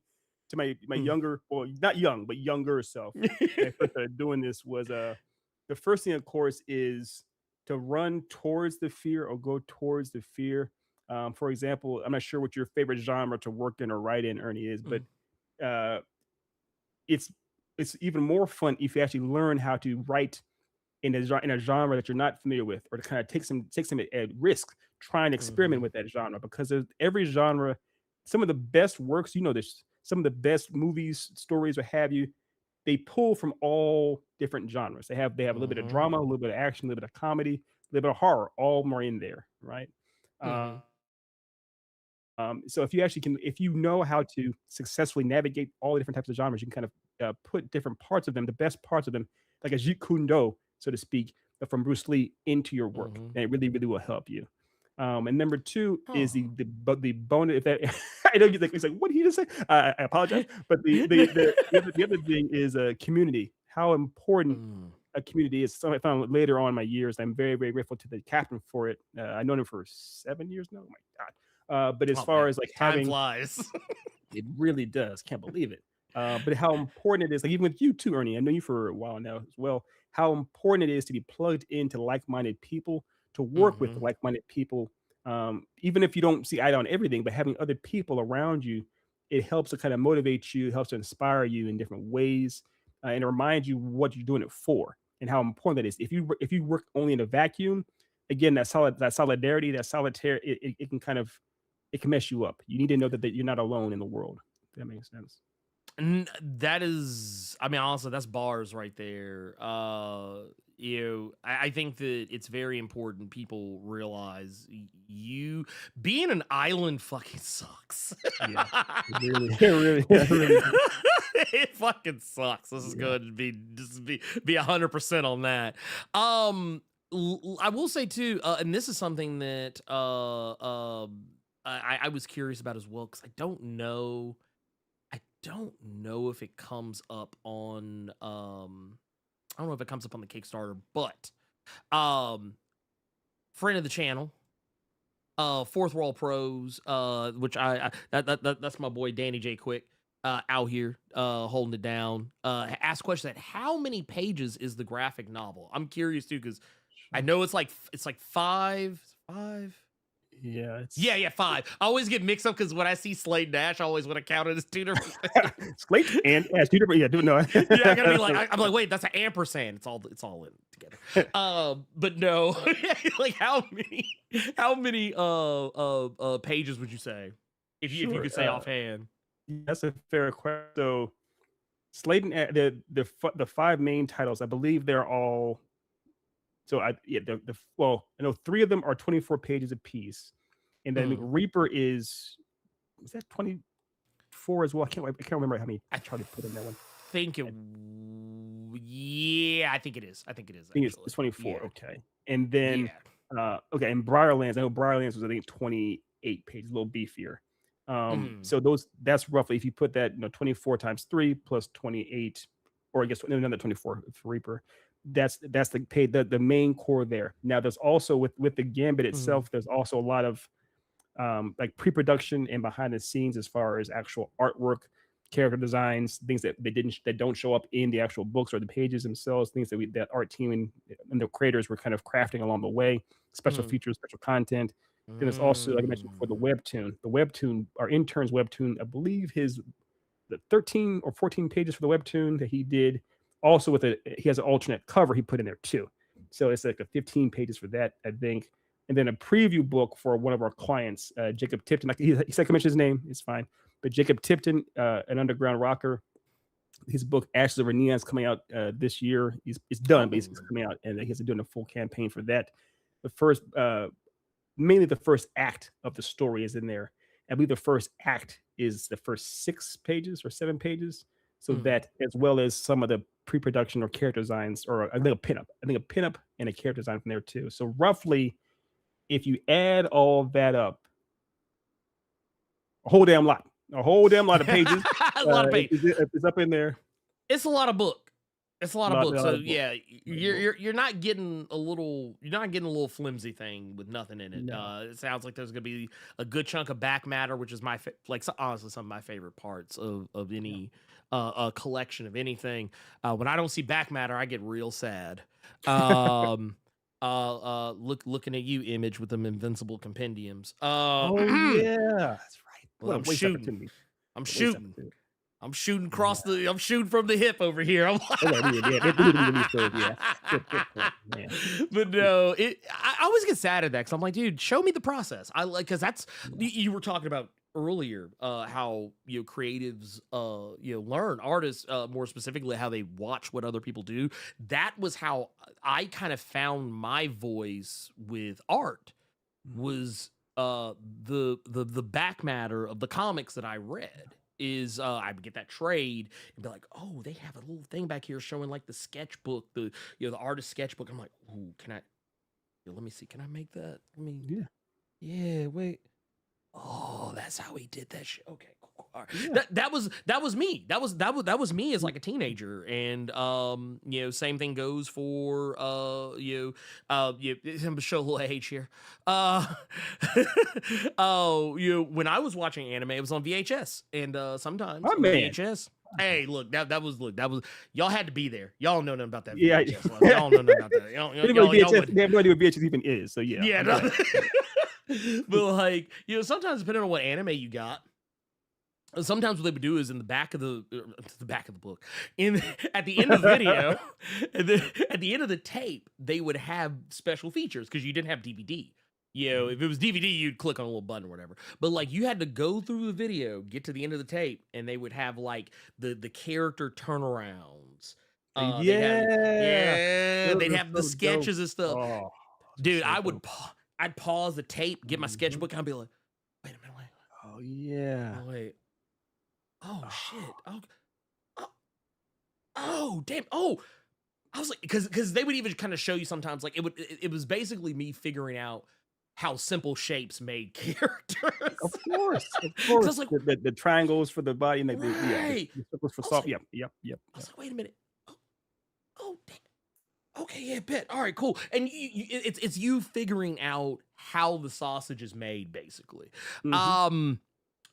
to my Mm. younger, well, not young, but younger self, when I first started doing this was the first thing, of course, is to run towards the fear or go towards the fear. For example, I'm not sure what your favorite genre to work in or write in, Ernie, is, but Mm. uh, it's it's even more fun if you actually learn how to write in a genre that you're not familiar with, or to kind of take some at risk, try and experiment Mhm. with that genre because every genre, some of the best works, this, some of the best movies, stories, what have you, they pull from all different genres. They have a little bit of Mhm. drama, a little bit of action, a little bit of comedy, a little bit of horror, all more in there, right? Mhm. So if you actually can, if you know how to successfully navigate all the different types of genres, you can kind of put different parts of them, the best parts of them, like a Jeet Kune Do, so to speak, from Bruce Lee into your work, Mhm. and it really, really will help you. And number two is Huh. the bonus. If that, I know you think it's like, what did he just say? I apologize, but the other thing is community. How important Mm. a community is. So I found later on in my years, I'm very, very grateful to the captain for it. I've known him for 7 years now. Oh my god! But as Oh far man, as like time having, flies. it really does. Can't believe it. But how important it is, like even with you too, Ernie. I know you for a while now as well. How important it is to be plugged into like-minded people, to work with Hmm. like-minded people, even if you don't see eye on everything. But having other people around you, it helps to kind of motivate you, helps to inspire you in different ways, and it reminds you what you're doing it for and how important that is. If you work only in a vacuum, again, that solidarity, that solitaire, it can kind of it can mess you up. You need to know that you're not alone in the world. If that makes sense. That is, I mean, honestly, that's bars right there. I think that it's very important people realize you being an island fucking sucks. Yeah, it really, it really, it really does. It fucking sucks. This is Yeah. going to be 100% on that. I will say too, and this is something that I was curious about as well because I don't know if it comes up on I don't know if it comes up on the Kickstarter, but um friend of the channel, Fourth World Pros, which that's my boy Danny J Quick, out here holding it down. Asked question that how many pages is the graphic novel? I'm curious too because I Sure. know it's like five. Yeah, Yeah, it's yeah, 5. I always get mixed up because when I see Slate Ashe, I always want to count it as 2 different Slate things. and Ash. Two different. Yeah, do no. Yeah, I gotta be like, I'm like, wait, that's an ampersand. It's all in together. But no, like how many pages would you say if you Sure. could say offhand? That's a fair question. So Slate and the five main titles, I believe they're all. So I yeah the well, I know three of them are 24 pages apiece, and then Mm. Reaper is that 24 as well. I can't remember how many I Charlie put in that one. think it. I Yeah, I think it is. I think it is think actually. it's 24. Yeah, Okay, and then yeah. okay, and Briarlands. I know Briarlands was I think 28 pages, a little beefier. Mhm. So that's roughly if you put that 24 times 3 plus 28, or I guess another 24 for Reaper. That's the main core there. Now there's also with the Gambit Mhm. itself, there's also a lot of like pre-production and behind the scenes as far as actual artwork, character designs, things that don't show up in the actual books or the pages themselves, things that art team and the creators were kind of crafting along the way, special Mhm. features, special content. Then it's also, like I mentioned before, the Mm. webtoon. The webtoon, our intern's webtoon, I believe the 13 or 14 pages for the webtoon that he did. Also he has an alternate cover he put in there too. So it's like a 15 pages for that, I think. And then a preview book for one of our clients, Jacob Tipton. Like he said, I can mention his name. It's fine. But Jacob Tipton, an underground rocker, his book Ashes Over Neon is coming out this year. It's done, but it's Oh. coming out, and he has to do a full campaign for that. The first, mainly the first act of the story is in there. I believe the first act is the first 6 pages or 7 pages. So Mm. that, as well as some of the pre-production or character designs, or I think a pinup. I think a pinup and a character design from there too. So roughly, if you add all that up, a whole damn lot of pages, A lot of pain. is up in there. It's a lot of book. It's a lot of A books. lot So of book. yeah, A lot of book. you're not getting a little flimsy thing with nothing in it. No. It sounds like there's gonna be a good chunk of back matter, which is honestly some of my favorite parts of Yeah. any a collection of anything. When I don't see back matter, I get real sad. Um, looking at you, Image, with them invincible compendiums. Oh yeah, that's right. Well, What a I'm waste shooting. opportunity. I'm What a waste shooting. opportunity. Yeah. I'm shooting from the hip over here. I'm Okay. They need to be released those. Yeah. Good point, man. but no, I always get sad at that because I'm like, dude, show me the process. I like because that's Yeah. you were talking about earlier, how creatives learn artists, more specifically how they watch what other people do. That was how I kind of found my voice with art, Mhm. was the back matter of the comics that I read. Is I would get that trade and be like, oh, they have a little thing back here showing like the sketchbook, the artist sketchbook. I'm like, ooh, can I? Let me see. Can I make that? Let me. Yeah. Yeah, wait. Oh, that's how he did that shit. Okay, cool. Yeah. That was me. That was me as like a teenager, and same thing goes for I'm show a little age here. Uh, oh, when I was watching anime, it was on VHS, and sometimes My on the man. VHS. Hey, look, that was y'all had to be there. Y'all know nothing about that Yeah. VHS. Y'all know nothing about that. Y'all VHS, would. they have no idea what VHS even is. So yeah. Yeah, I'm no. glad. But like, sometimes depending on what anime you got, sometimes what they would do is in the back of the book, at the end of the video, at the end of the tape, they would have special features because you didn't have DVD. If it was DVD, you'd click on a little button or whatever. But like, you had to go through the video, get to the end of the tape, and they would have like the character turnarounds. Yeah. They'd Those are have the so dope. sketches and stuff. Oh, Dude, so dope. I'd pause the tape, get my Mhm. sketchbook, and I'd be like, wait a minute, Oh yeah. wait. Oh shit. Oh damn. Oh, I was like, because they would even kind of show you sometimes, like it was basically me figuring out how simple shapes made characters. Of course. Of 'Cause I course. was like, The triangles for the body and right. the circles for I was soft. like, Yep. I was like, wait a minute. Oh damn. Okay, yeah, bet. All right, cool. And it's you figuring out how the sausage is made, basically. Mhm.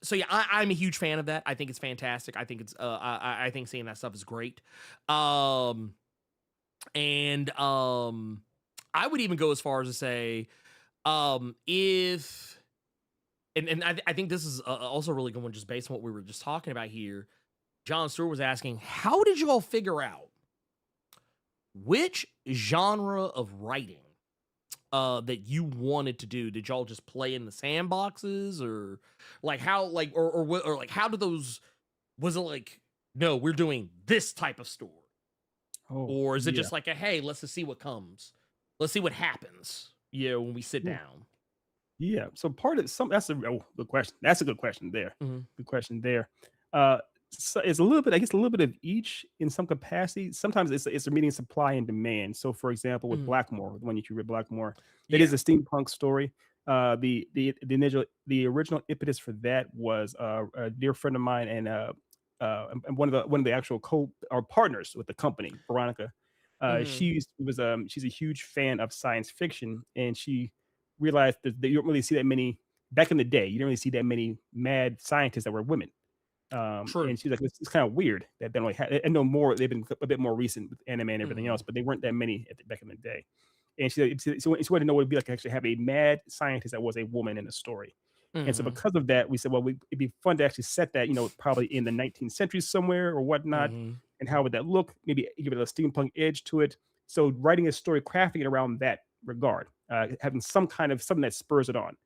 So yeah, I'm a huge fan of that. I think it's fantastic. I think it's I think seeing that stuff is great. And I would even go as far as to say, if and I think this is also a really good one, just based on what we were just talking about here. John Stewart was asking, how did you all figure out which genre of writing that you wanted to do? Did y'all just play in the sandboxes, or like how, like, or like how did those, was it like, no, we're doing this type of story, Oh, or is it yeah. just like a, hey, let's just see what comes, let's see what happens, when we sit Yeah. down? Yeah. So part of that's a good question. That's a good question there. Mhm. Good question there. So it's a little bit, I guess, a little bit of each in some capacity. Sometimes it's a meeting supply and demand. So, for example, with Mhm. Blackmore, the one you read, Blackmore, it Yeah. is a steampunk story. The original impetus for that was a dear friend of mine and one of the actual partners with the company, Veronica. Mhm. She's a huge fan of science fiction, and she realized that you don't really see that many back in the day. You didn't really see that many mad scientists that were women. True. And she's like, it's kind of weird that they only had, I know more, they've been a bit more recent with anime and everything else, Mhm. but they weren't that many back in the day. And she wanted to know what it'd be like to actually have a mad scientist that was a woman in a story. And so Mhm. because of that, we said, well, it'd be fun to actually set that, probably in the 19th century somewhere or whatnot. Mhm. And how would that look? Maybe give it a steampunk edge to it. So writing a story, crafting it around that regard, having something that spurs it on.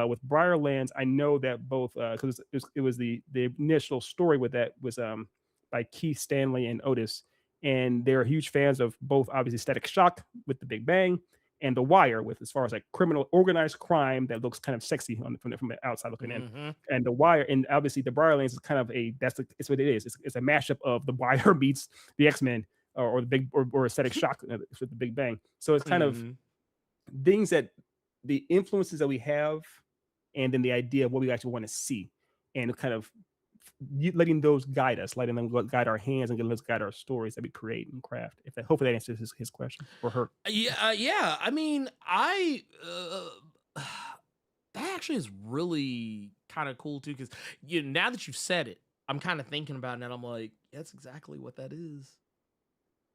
With Briarlands, I know that both because it was the initial story with that was by Keith Stanley and Otis, and they're huge fans of both obviously Static Shock with the Big Bang and The Wire with as far as like criminal organized crime that looks kind of sexy from the outside looking in, Mhm. and The Wire, and obviously the Briarlands is kind of it's what it is. It's a mashup of The Wire meets the X-Men or the big or Static Shock with the Big Bang. So it's kind of Mhm. things that the influences that we have, and then the idea of what we actually want to see, and kind of letting those guide us, letting them guide our hands and let's guide our stories that we create and craft. If that, hopefully that answers his question or her. Yeah. I mean, that actually is really kind of cool too, because now that you've said it, I'm kind of thinking about it, and I'm like, that's exactly what that is.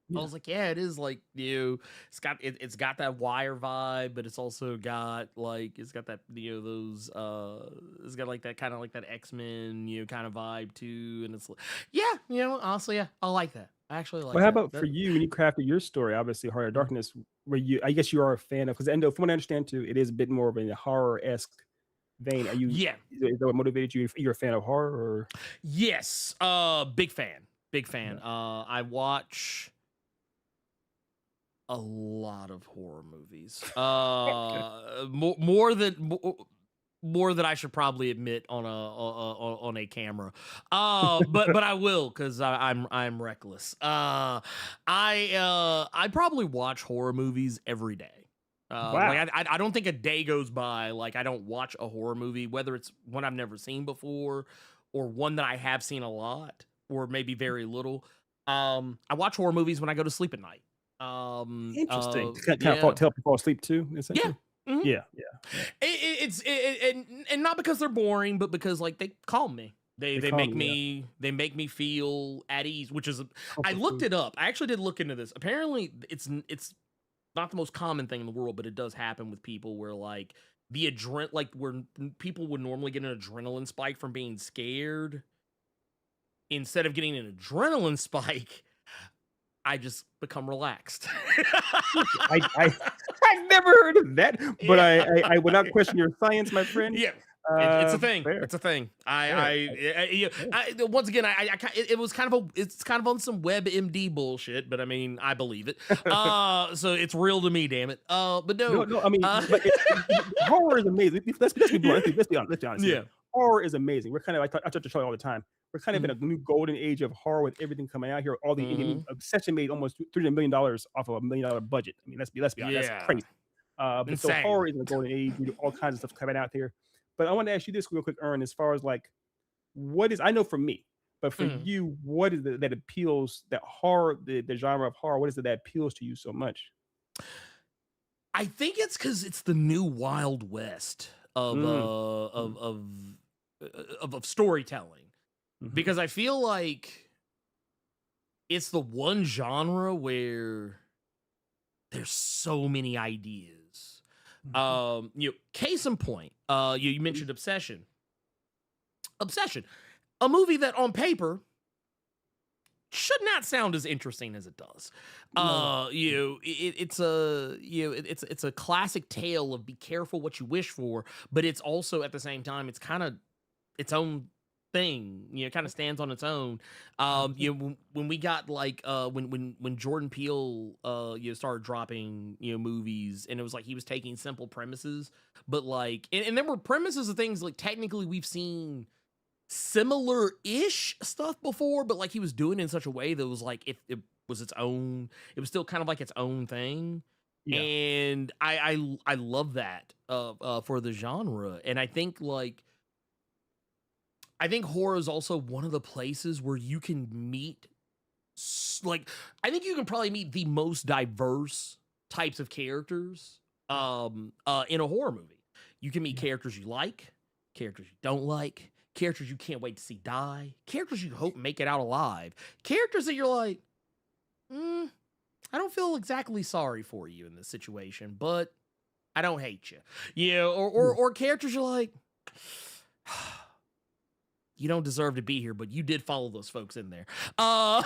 I Yeah. was like, yeah, it is like it's got that Wire vibe, but it's also got like it's got that those it's got like that kind of like that X-Men kind of vibe too, and it's like, yeah, honestly, yeah, I like that. I actually Well, like how that. about for you when you crafted your story? Obviously, Heart of Mhm. Darkness. Were you? I guess you are a fan of, because from what I understand too, it is a bit more of a horror esque vein. Are you? Yeah. Is that what motivated you? You're a fan of horror, or Yes. Big fan. Big fan. yeah. I watch a lot of horror movies. Okay. More than I should probably admit on a camera. But I will, because I'm reckless. I probably watch horror movies every day. Wow. Like I don't think a day goes by like I don't watch a horror movie, whether it's one I've never seen before or one that I have seen a lot, or maybe very little. I watch horror movies when I go to sleep at night. Interesting. Kind of Yeah, to help you fall asleep too, yeah. essentially. Mhm. Yeah, yeah. And not because they're boring, but because like they calm me. They They they call make me, yeah. me they make me feel at ease, which is I Comfort looked food. it up. I actually did look into this. Apparently, it's not the most common thing in the world, but it does happen with people where like where people would normally get an adrenaline spike from being scared. Instead of getting an adrenaline spike, I just become relaxed. I I never heard of that, but Yeah. I would not question your science, my friend. Yeah. It's a thing. Fair, It's a thing. fair, Yeah, fair. once again, it was kind of it's kind of on some WebMD bullshit, but I mean, I believe it. So it's real to me, damn it. But No, no, no, I mean, uh, but horror is amazing. Let's be blunt. Let's be honest. Let's be honest here. yeah. Horror is amazing. We're kind of I touch the show all the time. We're kind of in Mhm. a new golden age of horror with everything coming out here. All the indie Mhm. Obsession made almost $300 million off of $1 million budget. I mean, let's be honest. That's Yeah. crazy. But so Insane. horror is in a golden age. We do all kinds of stuff coming out there. But I want to ask you this real quick, Ern, as far as like, what is I know for me, but for Mhm. you, what is it that appeals that horror, the genre of horror? What is it that appeals to you so much? I think it's because it's the new Wild West of Mm, mm, of storytelling. mhm, Because I feel like it's the one genre where there's so many ideas. mhm, Case in point, you mhm, mentioned Obsession. Obsession, a movie that on paper should not sound as interesting as it does. no. It's a it's a classic tale of be careful what you wish for, but it's also at the same time it's kind of its own thing. Kind of stands on its own. Mhm. When we got like when Jordan Peele started dropping movies, and it was like he was taking simple premises, but like and there were premises of things like technically we've seen similar-ish stuff before, but like he was doing it in such a way that was like it was its own. It was still kind of like its own thing, Yeah. and I love that for the genre, and I think horror is also one of the places where you can meet like I think you can probably meet the most diverse types of characters in a horror movie. You can meet Yeah. characters you like, characters you don't like, characters you can't wait to see die, characters you hope make it out alive, characters that you're like, mm, I don't feel exactly sorry for you in this situation, but I don't hate you. Yeah. Or characters you're like, you don't deserve to be here, but you did follow those folks in there. Uh,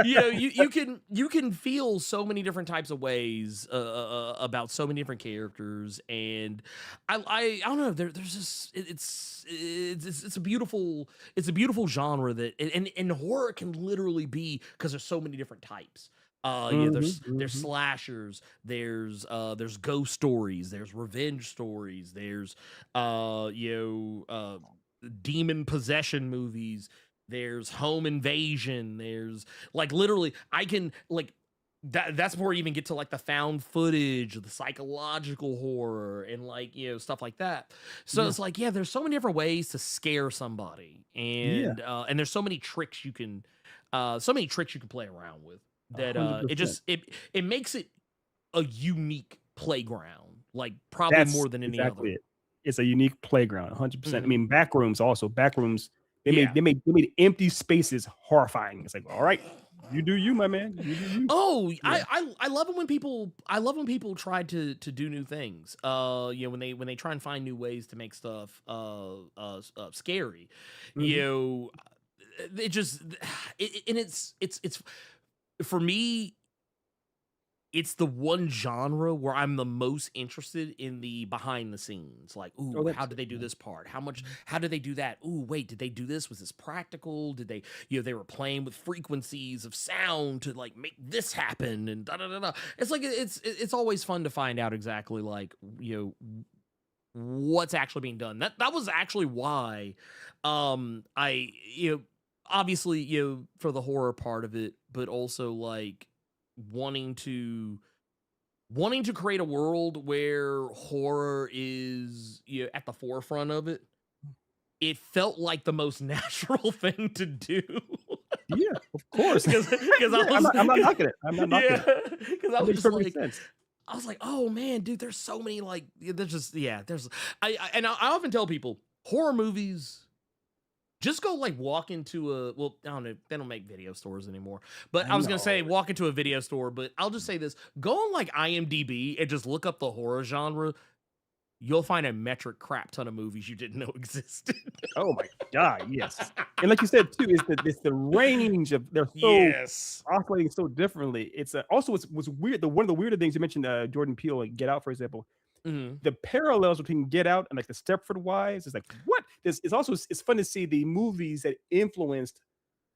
you can feel so many different types of ways about so many different characters, and I don't know. There's just it's a beautiful genre that and horror can literally be because there's so many different types. Mhm, There's mhm. slashers, there's ghost stories, there's revenge stories, there's demon possession movies, there's home invasion, there's like literally I can like that's where you even get to like the found footage, the psychological horror, and like stuff like that. So Yeah. it's like there's so many different ways to scare somebody, Yeah. and there's so many tricks you can play around with that it 100%. just it makes it a unique playground, like probably That's more than any exactly other. it. It's a unique playground, 100%. I Mhm. mean, backrooms also. Backrooms, Yeah. they made empty spaces horrifying. It's like, all right, you do you, my man. You do you. Oh, Yeah. I love it when people try to do new things. When they try and find new ways to make stuff scary. You Mhm. know, it just and it's for me it's the one genre where I'm the most interested in the behind the scenes. Like, Oh, ooh, how that's did they do this part? How did they do that? Ooh, wait, did they do this? Was this practical? Did they, they were playing with frequencies of sound to like make this happen and da da da da. It's like it's always fun to find out exactly like, what's actually being done. That was actually why I obviously for the horror part of it, but also like wanting to wanting to create a world where horror is at the forefront of it it felt like the most natural thing to do. Yeah, of course. Because I Yeah, was, I'm not knocking it. I'm not knocking yeah, it. because I That was makes just perfect like, sense. I was like, oh man, dude, there's so many like, there's just, yeah, there's, and I often tell people horror movies. Just go like walk into a, well, I don't know, they don't make video stores anymore. But I I was gonna say know. walk into a video store, but I'll just say this: go on like IMDb and just look up the horror genre. You'll find a metric crap ton of movies you didn't know existed. Oh my god, yes. And like you said too, it's the range of they're so Yes. oscillating so differently. It's also was weird. One of the weirder things you mentioned, Jordan Peele, like Get Out, for example. Mhm. The parallels between Get Out and like the Stepford Wives is like what? It's also it's fun to see the movies that influenced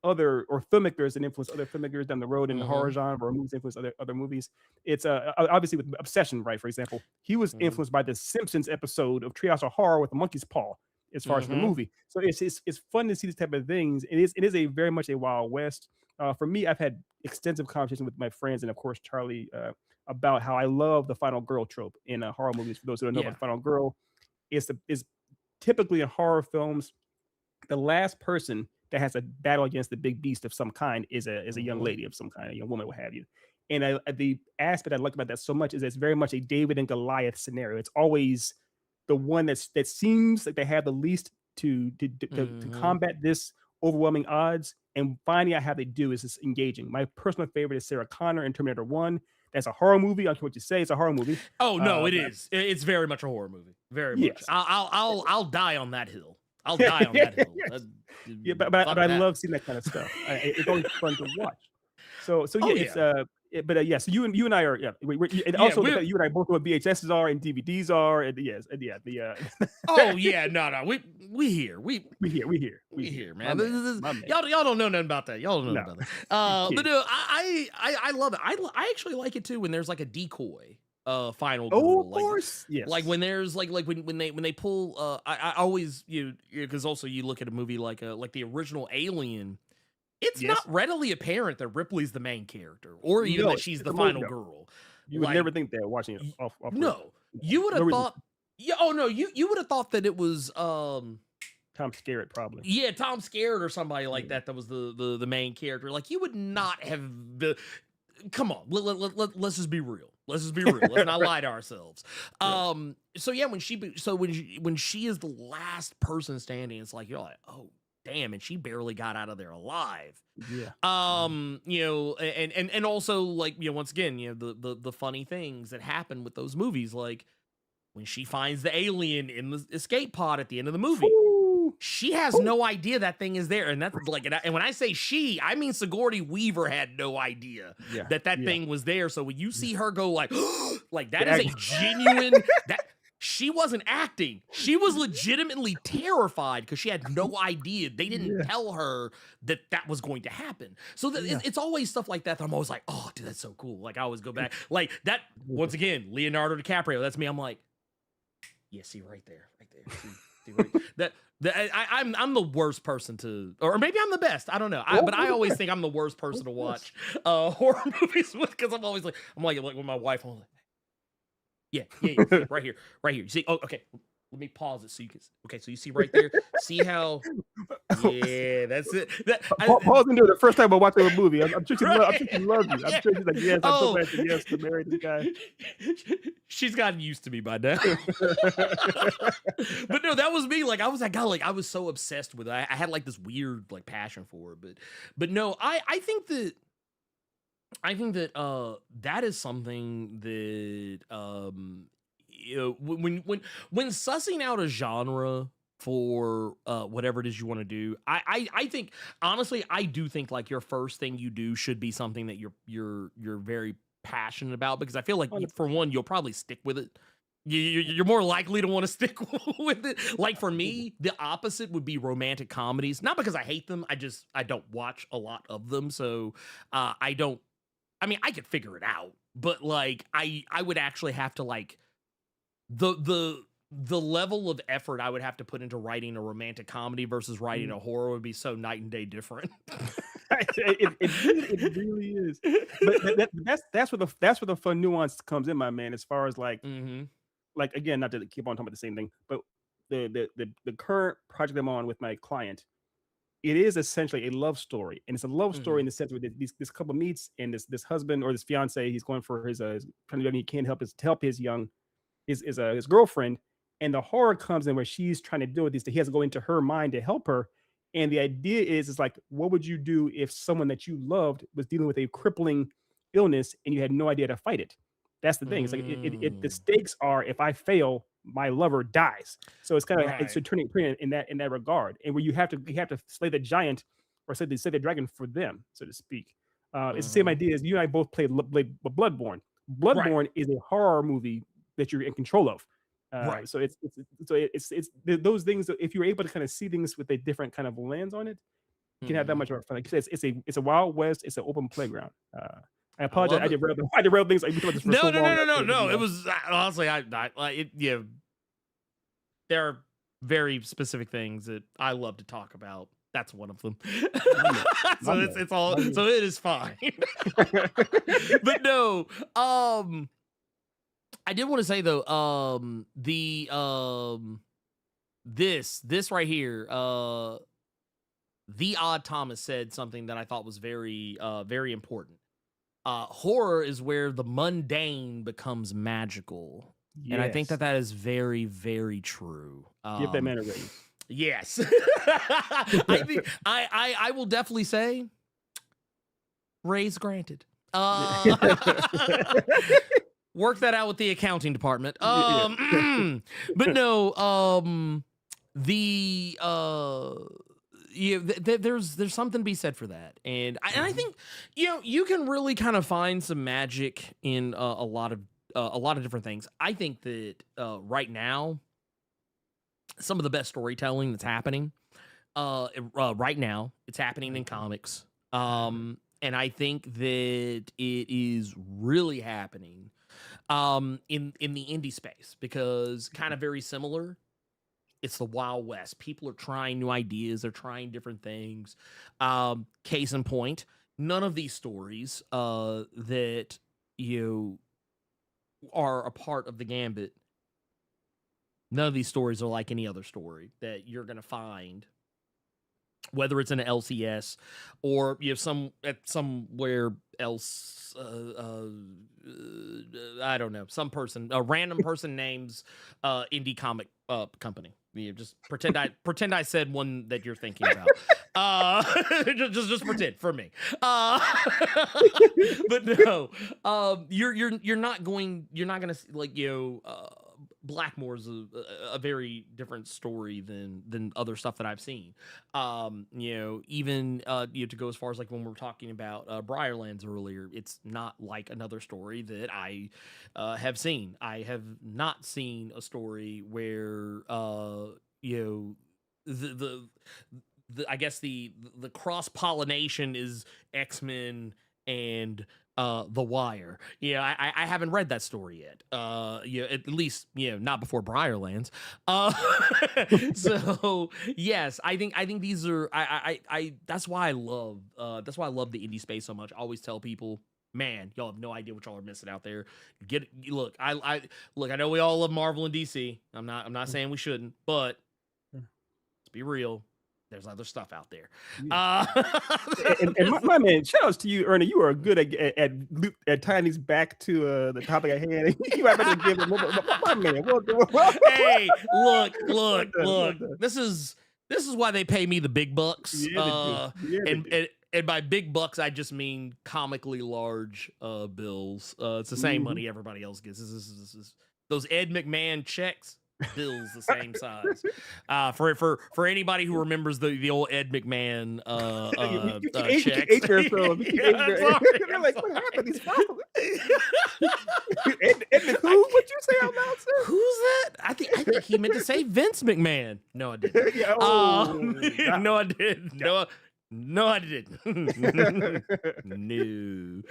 other or filmmakers and influence other filmmakers down the road in the horror Mhm. genre or movies influence other movies. It's obviously with Obsession, right? For example, he was Mhm. influenced by the Simpsons episode of Treehouse of Horror with the monkey's paw as far as the Mhm. movie. So it's fun to see this type of things. It is a very much a Wild West. For me, I've had extensive conversation with my friends and of course Charlie about how I love the final girl trope in horror movies. For those who don't know about Yeah. the final girl, is typically in horror films the last person that has a battle against the big beast of some kind is a young Mhm. lady of some kind, a young woman, what have you. And the aspect I like about that so much is it's very much a David and Goliath scenario. It's always the one that seems like they have the least to Mhm. combat this overwhelming odds. And finding out how they do is just engaging. My personal favorite is Sarah Connor in Terminator One. That's a horror movie. I don't care what you say, it's a horror movie. Oh no, it But is. It's very much a horror movie. Very much. yes, I'll die on that hill. I'll die on that hill. yes. Yeah, but Fuck I that. love seeing that kind of stuff. It's always fun to watch. So Oh yeah, it's yeah. yeah. So you and I are yeah. And Yeah, also the we fact that you and I both know what VHSs are and DVDs are, and yes, and yeah, oh yeah, no. We here. We we here. here, My man. man, my man. Y'all don't know nothing about that. Y'all don't know No, nothing about that. But kid. no, I love it. I actually like it too when there's like a decoy final Oh, of girl. course, Like yes, when there's like when they pull I always because also you look at a movie like the original Alien, it's not yes. readily apparent that Ripley's the main character or even No, that she's it's the a mo final no. girl. You would Like never think that watching it off rip. no, No, you would no have reason. thought yeah, oh no, you would have thought that it was Tom Skerritt probably. yeah, Tom Skerritt or somebody like Yeah, that was the main character. Like you would not have come on, let's just be real. Let's just be real. Let's not right, lie to ourselves. right. So yeah, when she is the last person standing, it's like you're like, oh damn, and she barely got out of there alive. Yeah, yeah. And also like once again, the funny things that happen with those movies, like when she finds the alien in the escape pod at the end of the movie. Woo! She has Woo! no idea that thing is there, and that's like, and when I say she, I mean Sigourney Weaver had no idea Yeah, that yeah, thing was there. So when you yeah. see her go like, like that The is act a genuine that she wasn't acting. She was legitimately terrified because she had no idea. They didn't Yeah, tell her that that was going to happen. So yeah. it's always stuff like that I'm always like, oh, dude, that's so cool. Like I always go back like that once again. Leonardo DiCaprio. That's me. I'm like. Yeah, see right there, right there. See right, I'm the worst person to, or maybe I'm the best. I don't know. But I always think I'm the worst person Of to course. watch horror movies with because I'm always like with my wife. I'm like, yeah. See, right here, right here. You see? Oh, okay. Let me pause it so you can. Okay, so you see right there. See how? Yeah, that's it. Paul's into it the first time I watched a movie. I'm sure I'm sure she Right? loves you. I'm Yeah. sure she's like, yes, I'm so Oh, glad to yes to marry this guy. she's gotten used to me by now. But no, that was me. Like I was that guy. Like I was so obsessed with it. I had like this weird like passion for it. But no, I think that that is something that when sussing out a genre for whatever it is you want to do, I think honestly I do think like your first thing you do should be something that you're very passionate about because I feel like for one you'll probably stick with it. You're more likely to want to stick with it. Like for me, the opposite would be romantic comedies. Not because I hate them, I don't watch a lot of them, so I don't. I mean, I could figure it out, but like I would actually have to like the level of effort I would have to put into writing a romantic comedy versus writing Mm. a horror would be so night and day different. It really is. But that's where the fun nuance comes in, my man. As far as like Hmm. again, not to keep on talking about the same thing, but the current project I'm on with my client, it is essentially a love story, and it's a love story Mhm. in the sense where this couple meets, and this husband or this fiance, he's going for his trying to do he can't help his young his girlfriend, and the horror comes in where she's trying to deal with this. He has to go into her mind to help her, and the idea is like, what would you do if someone that you loved was dealing with a crippling illness and you had no idea to fight it? That's the thing. It's like the Mm. stakes are, if I fail, my lover dies. So it's kind of it's Right. a turning point in that regard, and where you have to slay the giant or slay the dragon for them, so to speak. It's the same Mhm. idea as you and I both played Bloodborne. Right. Bloodborne is a horror movie that you're in control of. Right. Those things that if you're able to kind of see things with a different kind of lens on it, you can have that Mhm. much more fun. Like you said, it's a wild west. It's an open playground. I I apologize. love it. I did rail things. Like we talked about this for so No, no, no, long. no, no, I no. It apologize. was honestly, I like it. Yeah, there are very specific things that I love to talk about. That's one of them. My man, my So man, it's all my man. so it is fine. But no, I did want to say though, the this right here, the Odd Thomas said something that I thought was very important. Horror is where the mundane becomes magical. And I think Yes, that that is very, very true. give that man a raise. Yes, I think I will definitely say raise granted. Yeah. Work that out with the accounting department. Yeah. But no, the yeah, there's something to be said for that, and I Mhm. think you can really kind of find some magic in a lot of different things. I think that right now some of the best storytelling that's happening right now it's happening in Mhm. comics, Mhm. and I think that it is really happening in the indie space because kind of very similar. It's the Wild West. People are trying new ideas. They're trying different things. Case in point, none of these stories that you are a part of the Gambit, none of these stories are like any other story that you're gonna find, whether it's in an LCS or you have some at somewhere else. I don't know. Some person, a random person names indie comic company. You just pretend I said one that you're thinking about. Just pretend for me. Uh, but no, you're not gonna like Blackmore's a very different story than other stuff that I've seen. Even to go as far as like when we are talking about Briarlands earlier, it's not like another story that I have seen. I have not seen a story where the I guess the cross pollination is X-Men and The Wire. I haven't read that story yet. At least not before Briarlands. Uh, so yes, I think these are that's why I love the indie space so much. I always tell people, man, y'all have no idea what y'all are missing out there. Look, I know we all love Marvel and DC. I'm not saying we shouldn't, but let's be real. There's other stuff out there. Yeah. Uh, And my man, shout outs to you, Ernie. You are good at tying these back to the topic at hand. You might better give him my man. Well done. hey, look, Well look, done. Well look. done. This is why they pay me the big bucks. Yeah, they do. Yeah, they do. And by big bucks, I just mean comically large bills. It's the same Mhm. money everybody else gets. This is those Ed McMahon checks. Bills the same size. For anybody who remembers the old Ed McMahon You keep checks. aging yourself. You keep Yeah, aging I'm yourself. sorry. They're I'm like, what happened? sorry. These fossils. Ed who? What'd you say out loud, sir? Who's that? I think he meant to say Vince McMahon. No, I didn't. Yeah, oh, No, I didn't. No, I didn't. God. No.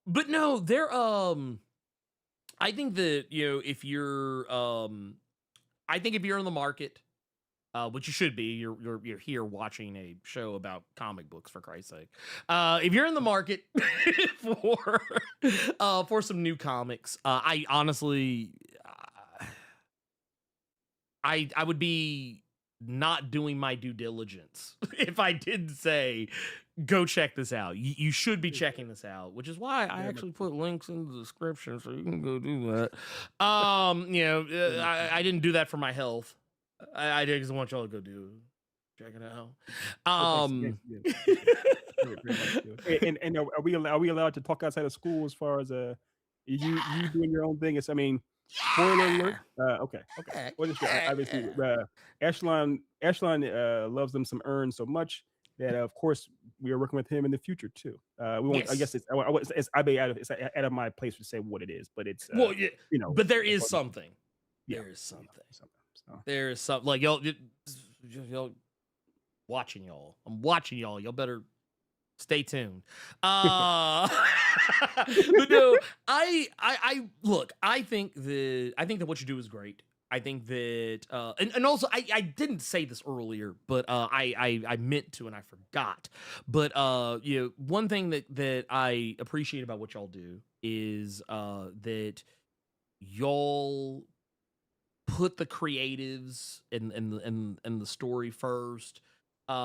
But no, I think that if you're I think if you're in the market, which you should be, you're here watching a show about comic books for Christ's sake. If you're in the market for some new comics, I honestly I would be not doing my due diligence if I didn't say, go check this out. You should be checking this out, which is why I Very much actually so. put links in the description so you can go do that. Very much so. I didn't do that for my health. I did because I want y'all to go do it. Check it out. Well, thanks again. Um, Yeah, appreciate that. Very, very much so. And are we allowed to talk outside of school as far as you doing your own thing? It's I mean, spoiler alert. Okay, okay. Wasn't sure. Obviously, Echelon loves them some Earn so much that of course we are working with him in the future too. We won't. I guess Yes. it's I be out of it's out of my place to say what it is, but it's Well, yeah, you know but there it's is something. yeah, There is something. something. So There is something. Like y'all watching y'all. I'm watching y'all. Y'all better stay tuned. But no, I look. I think that what you do is great. I think that, and also I didn't say this earlier, but I meant to and I forgot. But one thing that I appreciate about what y'all do is that y'all put the creatives and the story first. There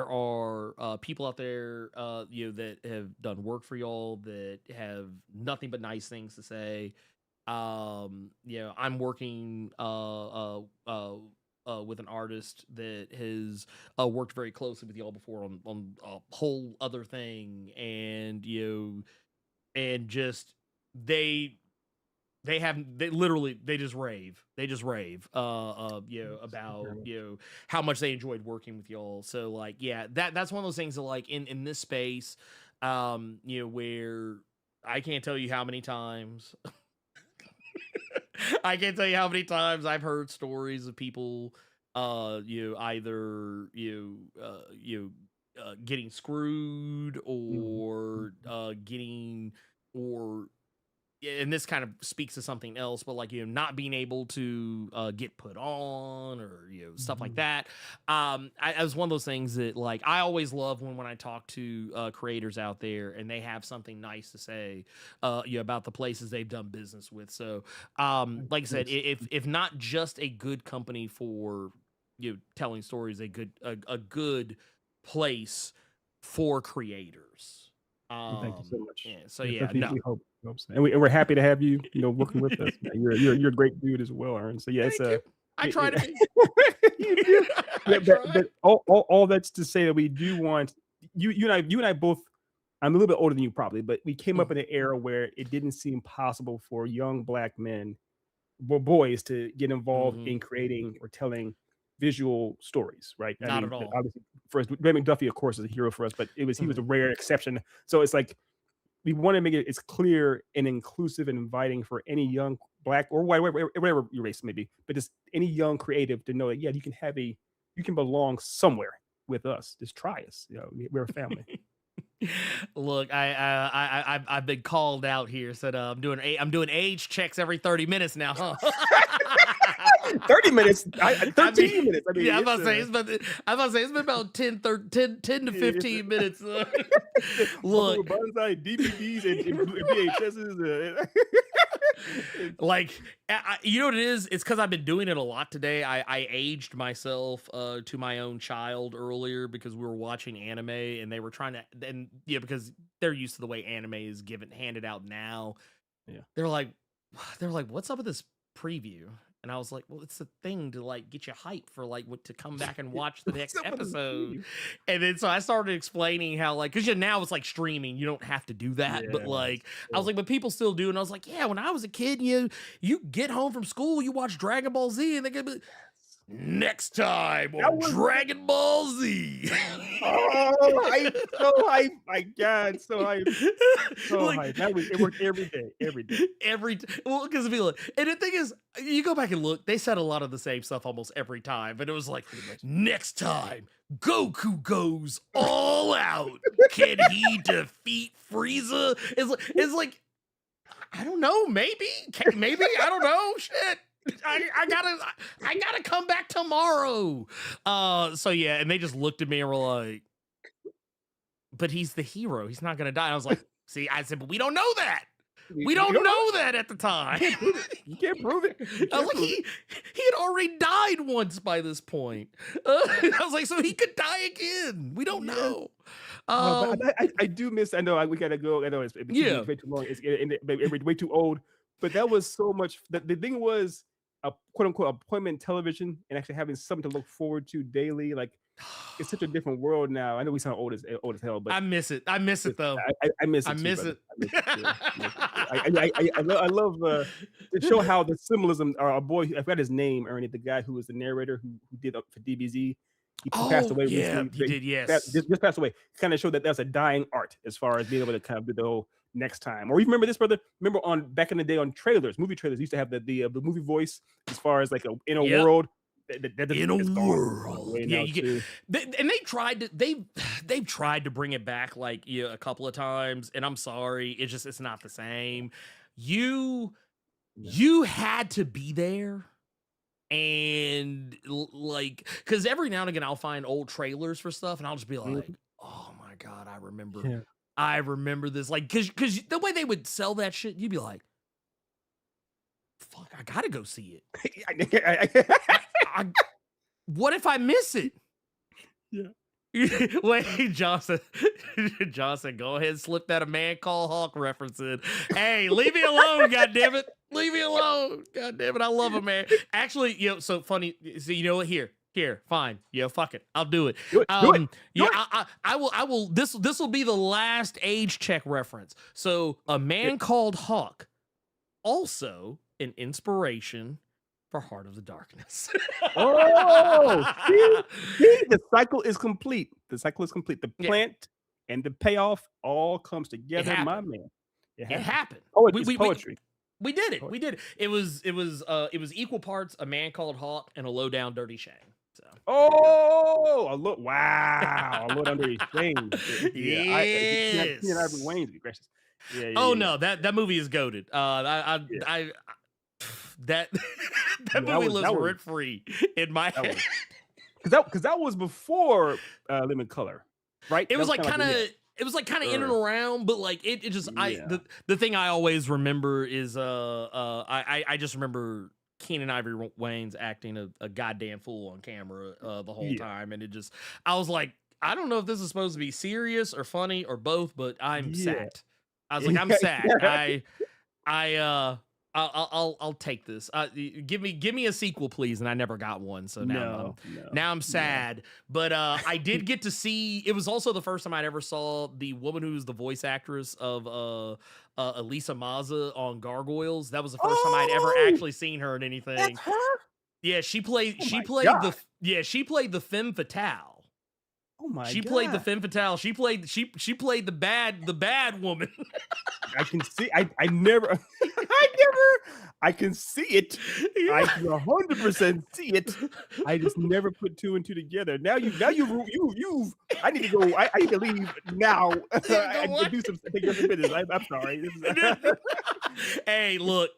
are people out there that have done work for y'all that have nothing but nice things to say. I'm working with an artist that has worked very closely with y'all before on a whole other thing, and and just they they literally they just rave about very much. how much they enjoyed working with y'all. So like yeah, that's one of those things that like in this space where I can't tell you how many times I can't tell you how many times I've heard stories of people either getting screwed Mhm. or getting or and this kind of speaks to something else, but like not being able to get put on or stuff like Mhm. that. I was one of those things that like I always love when I talk to creators out there and they have something nice to say about the places they've done business with. So like I said, Thanks. if not just a good company for telling stories, a good place for creators. Thank you so much. Yeah, so Yeah, yeah, definitely. no. We hope so. And we're happy to have you. Working with us. Man. You're a great dude as well, Aaron. So yeah, it's Thank you. I try to be. you do. I Yeah, try. but all that's to say that we do want you and I both. I'm a little bit older than you probably, but we came up Mm, in an era where it didn't seem possible for young black men boys to get involved mhm. in creating or telling visual stories, right? I Not mean, at all. obviously, for us, Ray McDuffie, of course, is a hero for us, but he was a Mhm. rare exception. So it's like we want to make it as clear and inclusive and inviting for any young black or white, whatever your race may be, but just any young creative to know that yeah, you can belong somewhere with us. Just try us. We're a family. Look, I've been called out here. Said I'm doing age checks every 30 minutes now, huh? 30 minutes, I mean, 13 minutes. I mean, yeah, it's I'm about to say it's been about 10 to it's 15 minutes. Bubba Look, Banzai DVDs and VHSs. like you know what it is, it's because I've been doing it a lot today. I aged myself to my own child earlier because we were watching anime and they were trying to, and yeah, because they're used to the way anime is handed out now. Yeah. they're like they're like, what's up with this preview? And I was like, well, it's a thing to like get you hyped for like what to come back and watch the What's next up with this episode. preview? And then so I started explaining how like, because now it's like streaming, you don't have to do that. But Yes. like I was like, but people still do. And I was like, yeah, when I was a kid, you get home from school, you watch Dragon Ball Z, and they could be next time That on was Dragon Ball Z. hype, so hype. My God, so hype, so Like hype. It worked every day, every day. well, because if you look, and the thing is, you go back and look, they said a lot of the same stuff almost every time, but it was like, Pretty much. next time Goku goes all out, can he defeat Frieza? It's like I don't know, maybe I don't know, shit. I gotta come back tomorrow. So yeah, and they just looked at me and were like, but he's the hero. He's not gonna die. I was like, see, I said, but we don't know that. We don't know that at the time. You can't prove it. I was like, he had already died once by this point. I was like, so he could die again. We don't know. But I do miss. I know we gotta go. I know it's way too long. It's way too old. But that was so much. The thing was a quote unquote appointment television and actually having something to look forward to daily. Like it's such a different world now. I know we sound old as hell, but I miss it. I miss it though. I miss it. I miss it. I love to show how the symbolism. Our boy, I forgot his name, Ernie, the guy who was the narrator who did up for DBZ. He passed away recently. He did. Yes, just passed away. Kind of showed that that's a dying art as far as being able to kind of do the whole next time. Or you remember this, brother? Remember on back in the day on movie trailers, used to have the movie voice as far as like in a world. In a world, yeah, and they've tried to bring it back like a couple of times, and I'm sorry, it's not the same. You had to be there, and like, because every now and again I'll find old trailers for stuff, and I'll just be like, oh my god, I remember this, like, because the way they would sell that shit, you'd be like, fuck, I gotta go see it. What if I miss it? Yeah. Wait, Johnson, go ahead and slip that A Man Called Hawk reference in. Hey, leave me alone, goddammit. Leave me alone. Goddammit, I love him, man. Actually, so funny. So you know what? Here, fine. Fuck it. I'll do it. I will. This will be the last age check reference. So A Man Called Hawk, also an inspiration for Heart of the Darkness. See, the cycle is complete. The plant and the payoff all comes together, my man. It happened. Poetry. We did it. It was equal parts A Man Called Hawk and A Low Down Dirty Shame. So. A Low Down Dirty Shame. Yes. He and Ivory Wayne, to be gracious. No, that movie is goated. That movie lives rent free in my head. Because that was before Living Color, right? It was like kind of in and around, but like it just the thing I always remember is I just remember Keenan Ivory Wayne's acting a goddamn fool on camera the whole time, and I was like, I don't know if this is supposed to be serious or funny or both, but I'm sad. I was like, I'm sad. I'll take this. Give me a sequel, please. And I never got one, so now I'm sad. But I did get to see. It was also the first time I ever saw the woman who's the voice actress of Elisa Maza on Gargoyles. That was the first time I'd ever actually seen her in anything. That's her? Yeah, she played the femme fatale. Oh my god. She played the femme fatale. She played the bad woman. I can see. I can see it. I can 100% see it. I just never put two and two together. Now you I need to go. I need to leave now. I do some business. I'm sorry. Hey, look.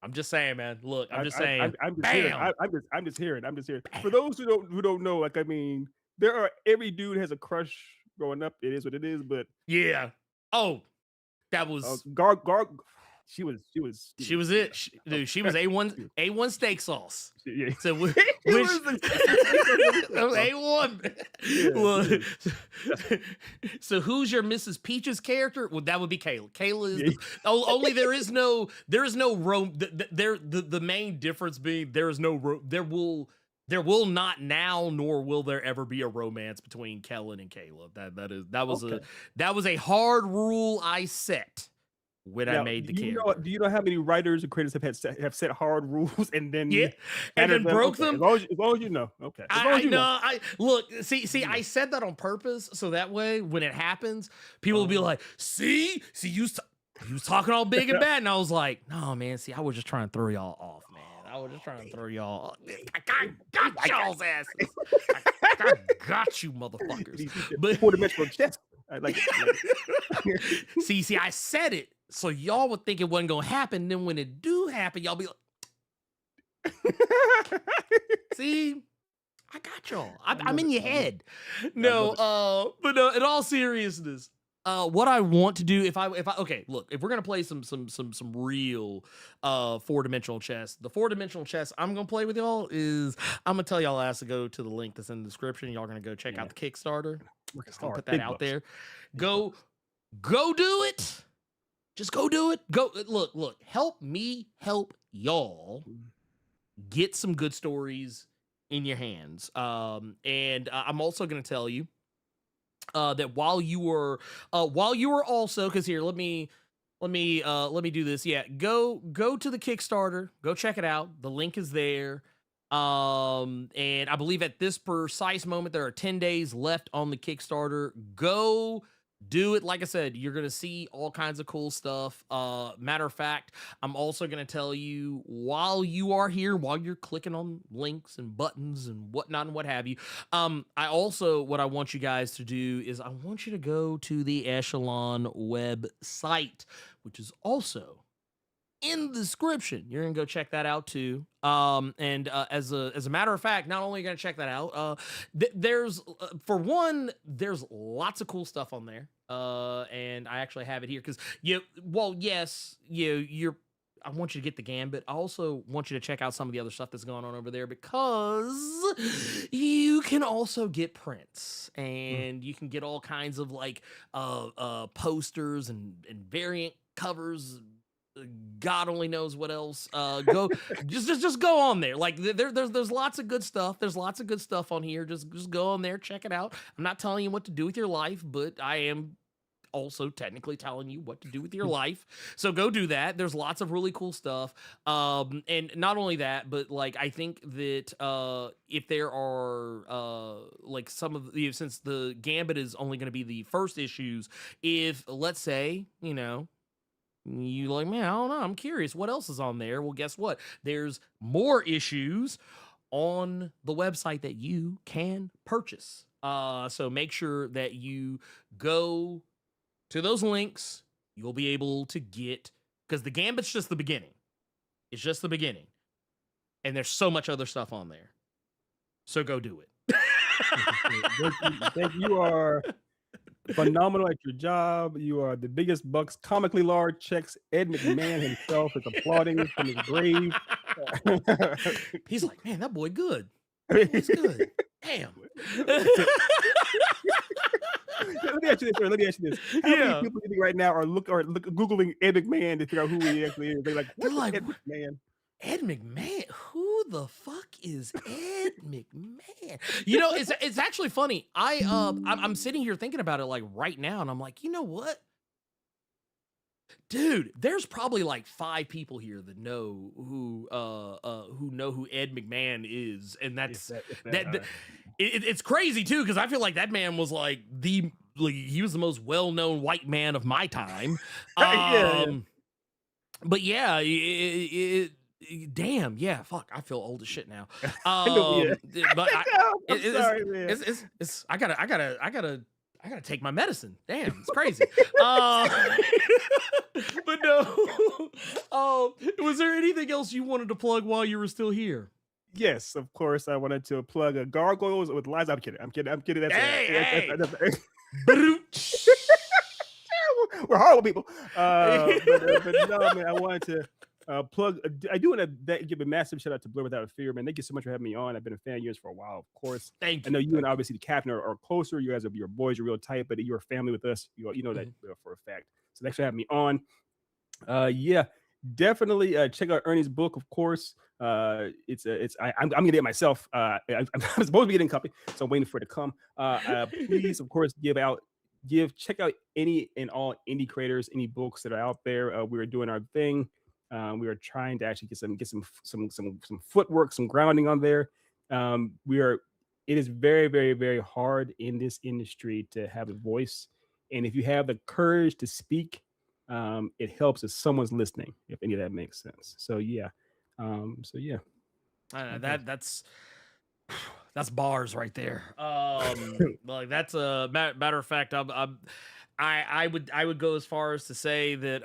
I'm just saying, man. Look, I'm just saying. I'm just hearing. For those who don't know, like, I mean, every dude has a crush growing up. It is what it is, but yeah. Oh, that was She was it. She was A1 steak sauce. Yeah. So which A1. So who's your Mrs. Peach's character? Well, that would be Kayla. Kayla is only there is no the main difference being there will not now, nor will there ever be a romance between Kellen and Caleb. That was a hard rule I set when I made the character. Do you know how many writers and creators have set hard rules and then broke them? As long as you know. Okay. I said that on purpose so that way when it happens, people will be like, "See, you was talking all big and bad," and I was like, "No, man. See, I was just trying to throw y'all off, man. I was just trying to throw y'all off. I got y'all's asses. I got you, motherfuckers." But for the Metro chest, I like it. See, I said it so y'all would think it wasn't gonna happen. Then when it do happen, y'all be like, "See, I got y'all. I'm in your head." But in all seriousness, What I want to do if I okay, look, if we're gonna play some real 4-dimensional chess, the 4-dimensional chess I'm gonna play with y'all is I'm gonna tell y'all ass to go to the link that's in the description. Y'all gonna go check out the Kickstarter. Working Just gonna hard, put that big out bucks. there. Big Go bucks. go do it. Just go do it. Go look, help me help y'all get some good stories in your hands. And I'm also gonna tell you that while you were also, because here, let me do this. Yeah, go to the Kickstarter, go check it out. The link is there. And I believe at this precise moment there are 10 days left on the Kickstarter. Go do it. Like I said, you're gonna see all kinds of cool stuff. Matter of fact, I'm also gonna tell you while you are here, while you're clicking on links and buttons and whatnot and what have you. I also, what I want you guys to do is I want you to go to the Echelon website, which is also in the description. You're gonna go check that out too. And as a matter of fact, not only are you gonna check that out, there's for one, there's lots of cool stuff on there. And I actually have it here because yes, you're. I want you to get the Gambit. I also want you to check out some of the other stuff that's going on over there because you can also get prints and you can get all kinds of like posters and variant covers. God only knows what else. Go just go on there. Like there's lots of good stuff. There's lots of good stuff on here. Just go on there, check it out. I'm not telling you what to do with your life, but I am also technically telling you what to do with your life. So go do that. There's lots of really cool stuff. And not only that, but like I think that if there are like some of the, since the Gambit is only going to be the first issues, if let's say, you like, man, I don't know, I'm curious what else is on there. Well, guess what? There's more issues on the website that you can purchase. So make sure that you go to those links. You'll be able to get, because the Gambit's just the beginning. It's just the beginning. And there's so much other stuff on there. So go do it. Thank you. You are phenomenal at your job. You are the biggest bucks, comically large checks. Ed McMahon himself is applauding from his grave. He's like, man, that boy good. That boy's good. Damn. Let me ask you this. Let me ask you this. How many people do you think right now are Googling Ed McMahon to figure out who he actually is? They're like, Ed McMahon? Ed McMahon? Who the fuck is Ed McMahon? It's actually funny. I'm sitting here thinking about it like right now, and I'm like, you know what? Dude, there's probably like 5 people here that know who Ed McMahon is, and that's it's crazy too, because I feel like that man was like he was the most well-known white man of my time. But yeah, damn, yeah, fuck, I feel old as shit now. But I'm sorry, man. I gotta take my medicine. Damn, it's crazy. But no. Was there anything else you wanted to plug while you were still here? Yes, of course. I wanted to plug a Gargoyles with Lies. I'm kidding. That's we're horrible people. But no, man. I wanted to plug. I do want to give a massive shout out to Blerd Without a Fear, man. Thank you so much for having me on. I've been a fan of yours for a while, of course. Thank you. I know you and obviously the captain are closer. You guys are your boys. You're real tight, but you're a family with us. You know that for a fact. So thanks for having me on. Yeah, definitely check out Ernie's book, of course. I'm gonna get it myself. I'm supposed to be getting a copy, so I'm waiting for it to come. Please, of course, check out any and all indie creators, any books that are out there. We're doing our thing. We are trying to actually get some footwork, some grounding on there. It is very, very, very hard in this industry to have a voice, and if you have the courage to speak, it helps if someone's listening, if any of that makes sense. So yeah. That's bars right there. Like that's a matter of fact. I would go as far as to say that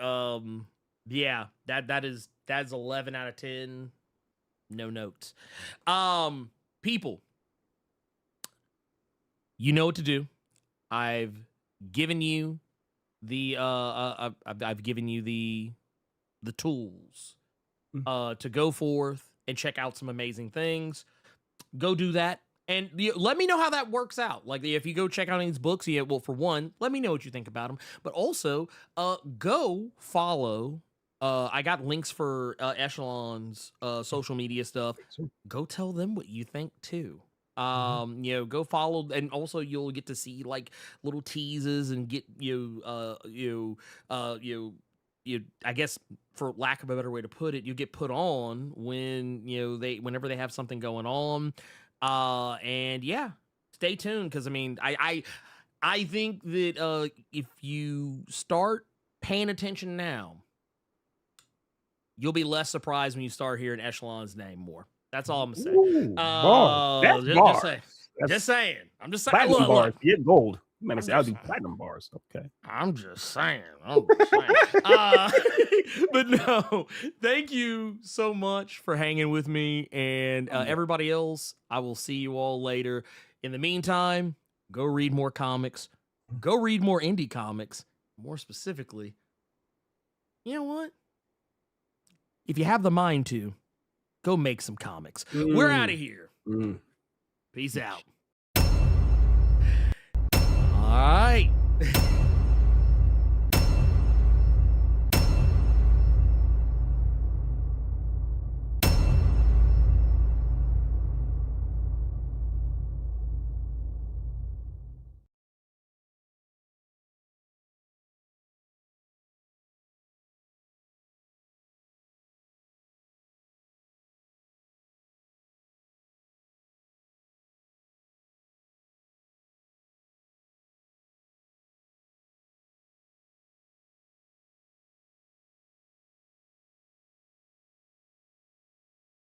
yeah, that's 11 out of 10. No notes. People, you know what to do. I've given you I've given you the tools Mm. to go forth and check out some amazing things. Go do that. And let me know how that works out. Like, if you go check out these books, well, for one, let me know what you think about them. But also, go follow. I got links for Echelon's social media stuff. Go tell them what you think too. Go follow, and also you'll get to see like little teases and get I guess, for lack of a better way to put it, you get put on when whenever they have something going on. And yeah, stay tuned, because I mean, I think that if you start paying attention now, you'll be less surprised when you start hearing Echelon's name more. That's all I'm gonna say. Ooh, bars. That's bars. Just saying. I'm just saying. Platinum bars. Look. Get gold. You might say I'll do platinum bars. Okay. I'm just saying. But no, thank you so much for hanging with me, and everybody else. I will see you all later. In the meantime, go read more comics. Go read more indie comics. More specifically, you know what? If you have the mind to, go make some comics. We're out of here. Peace out. All right.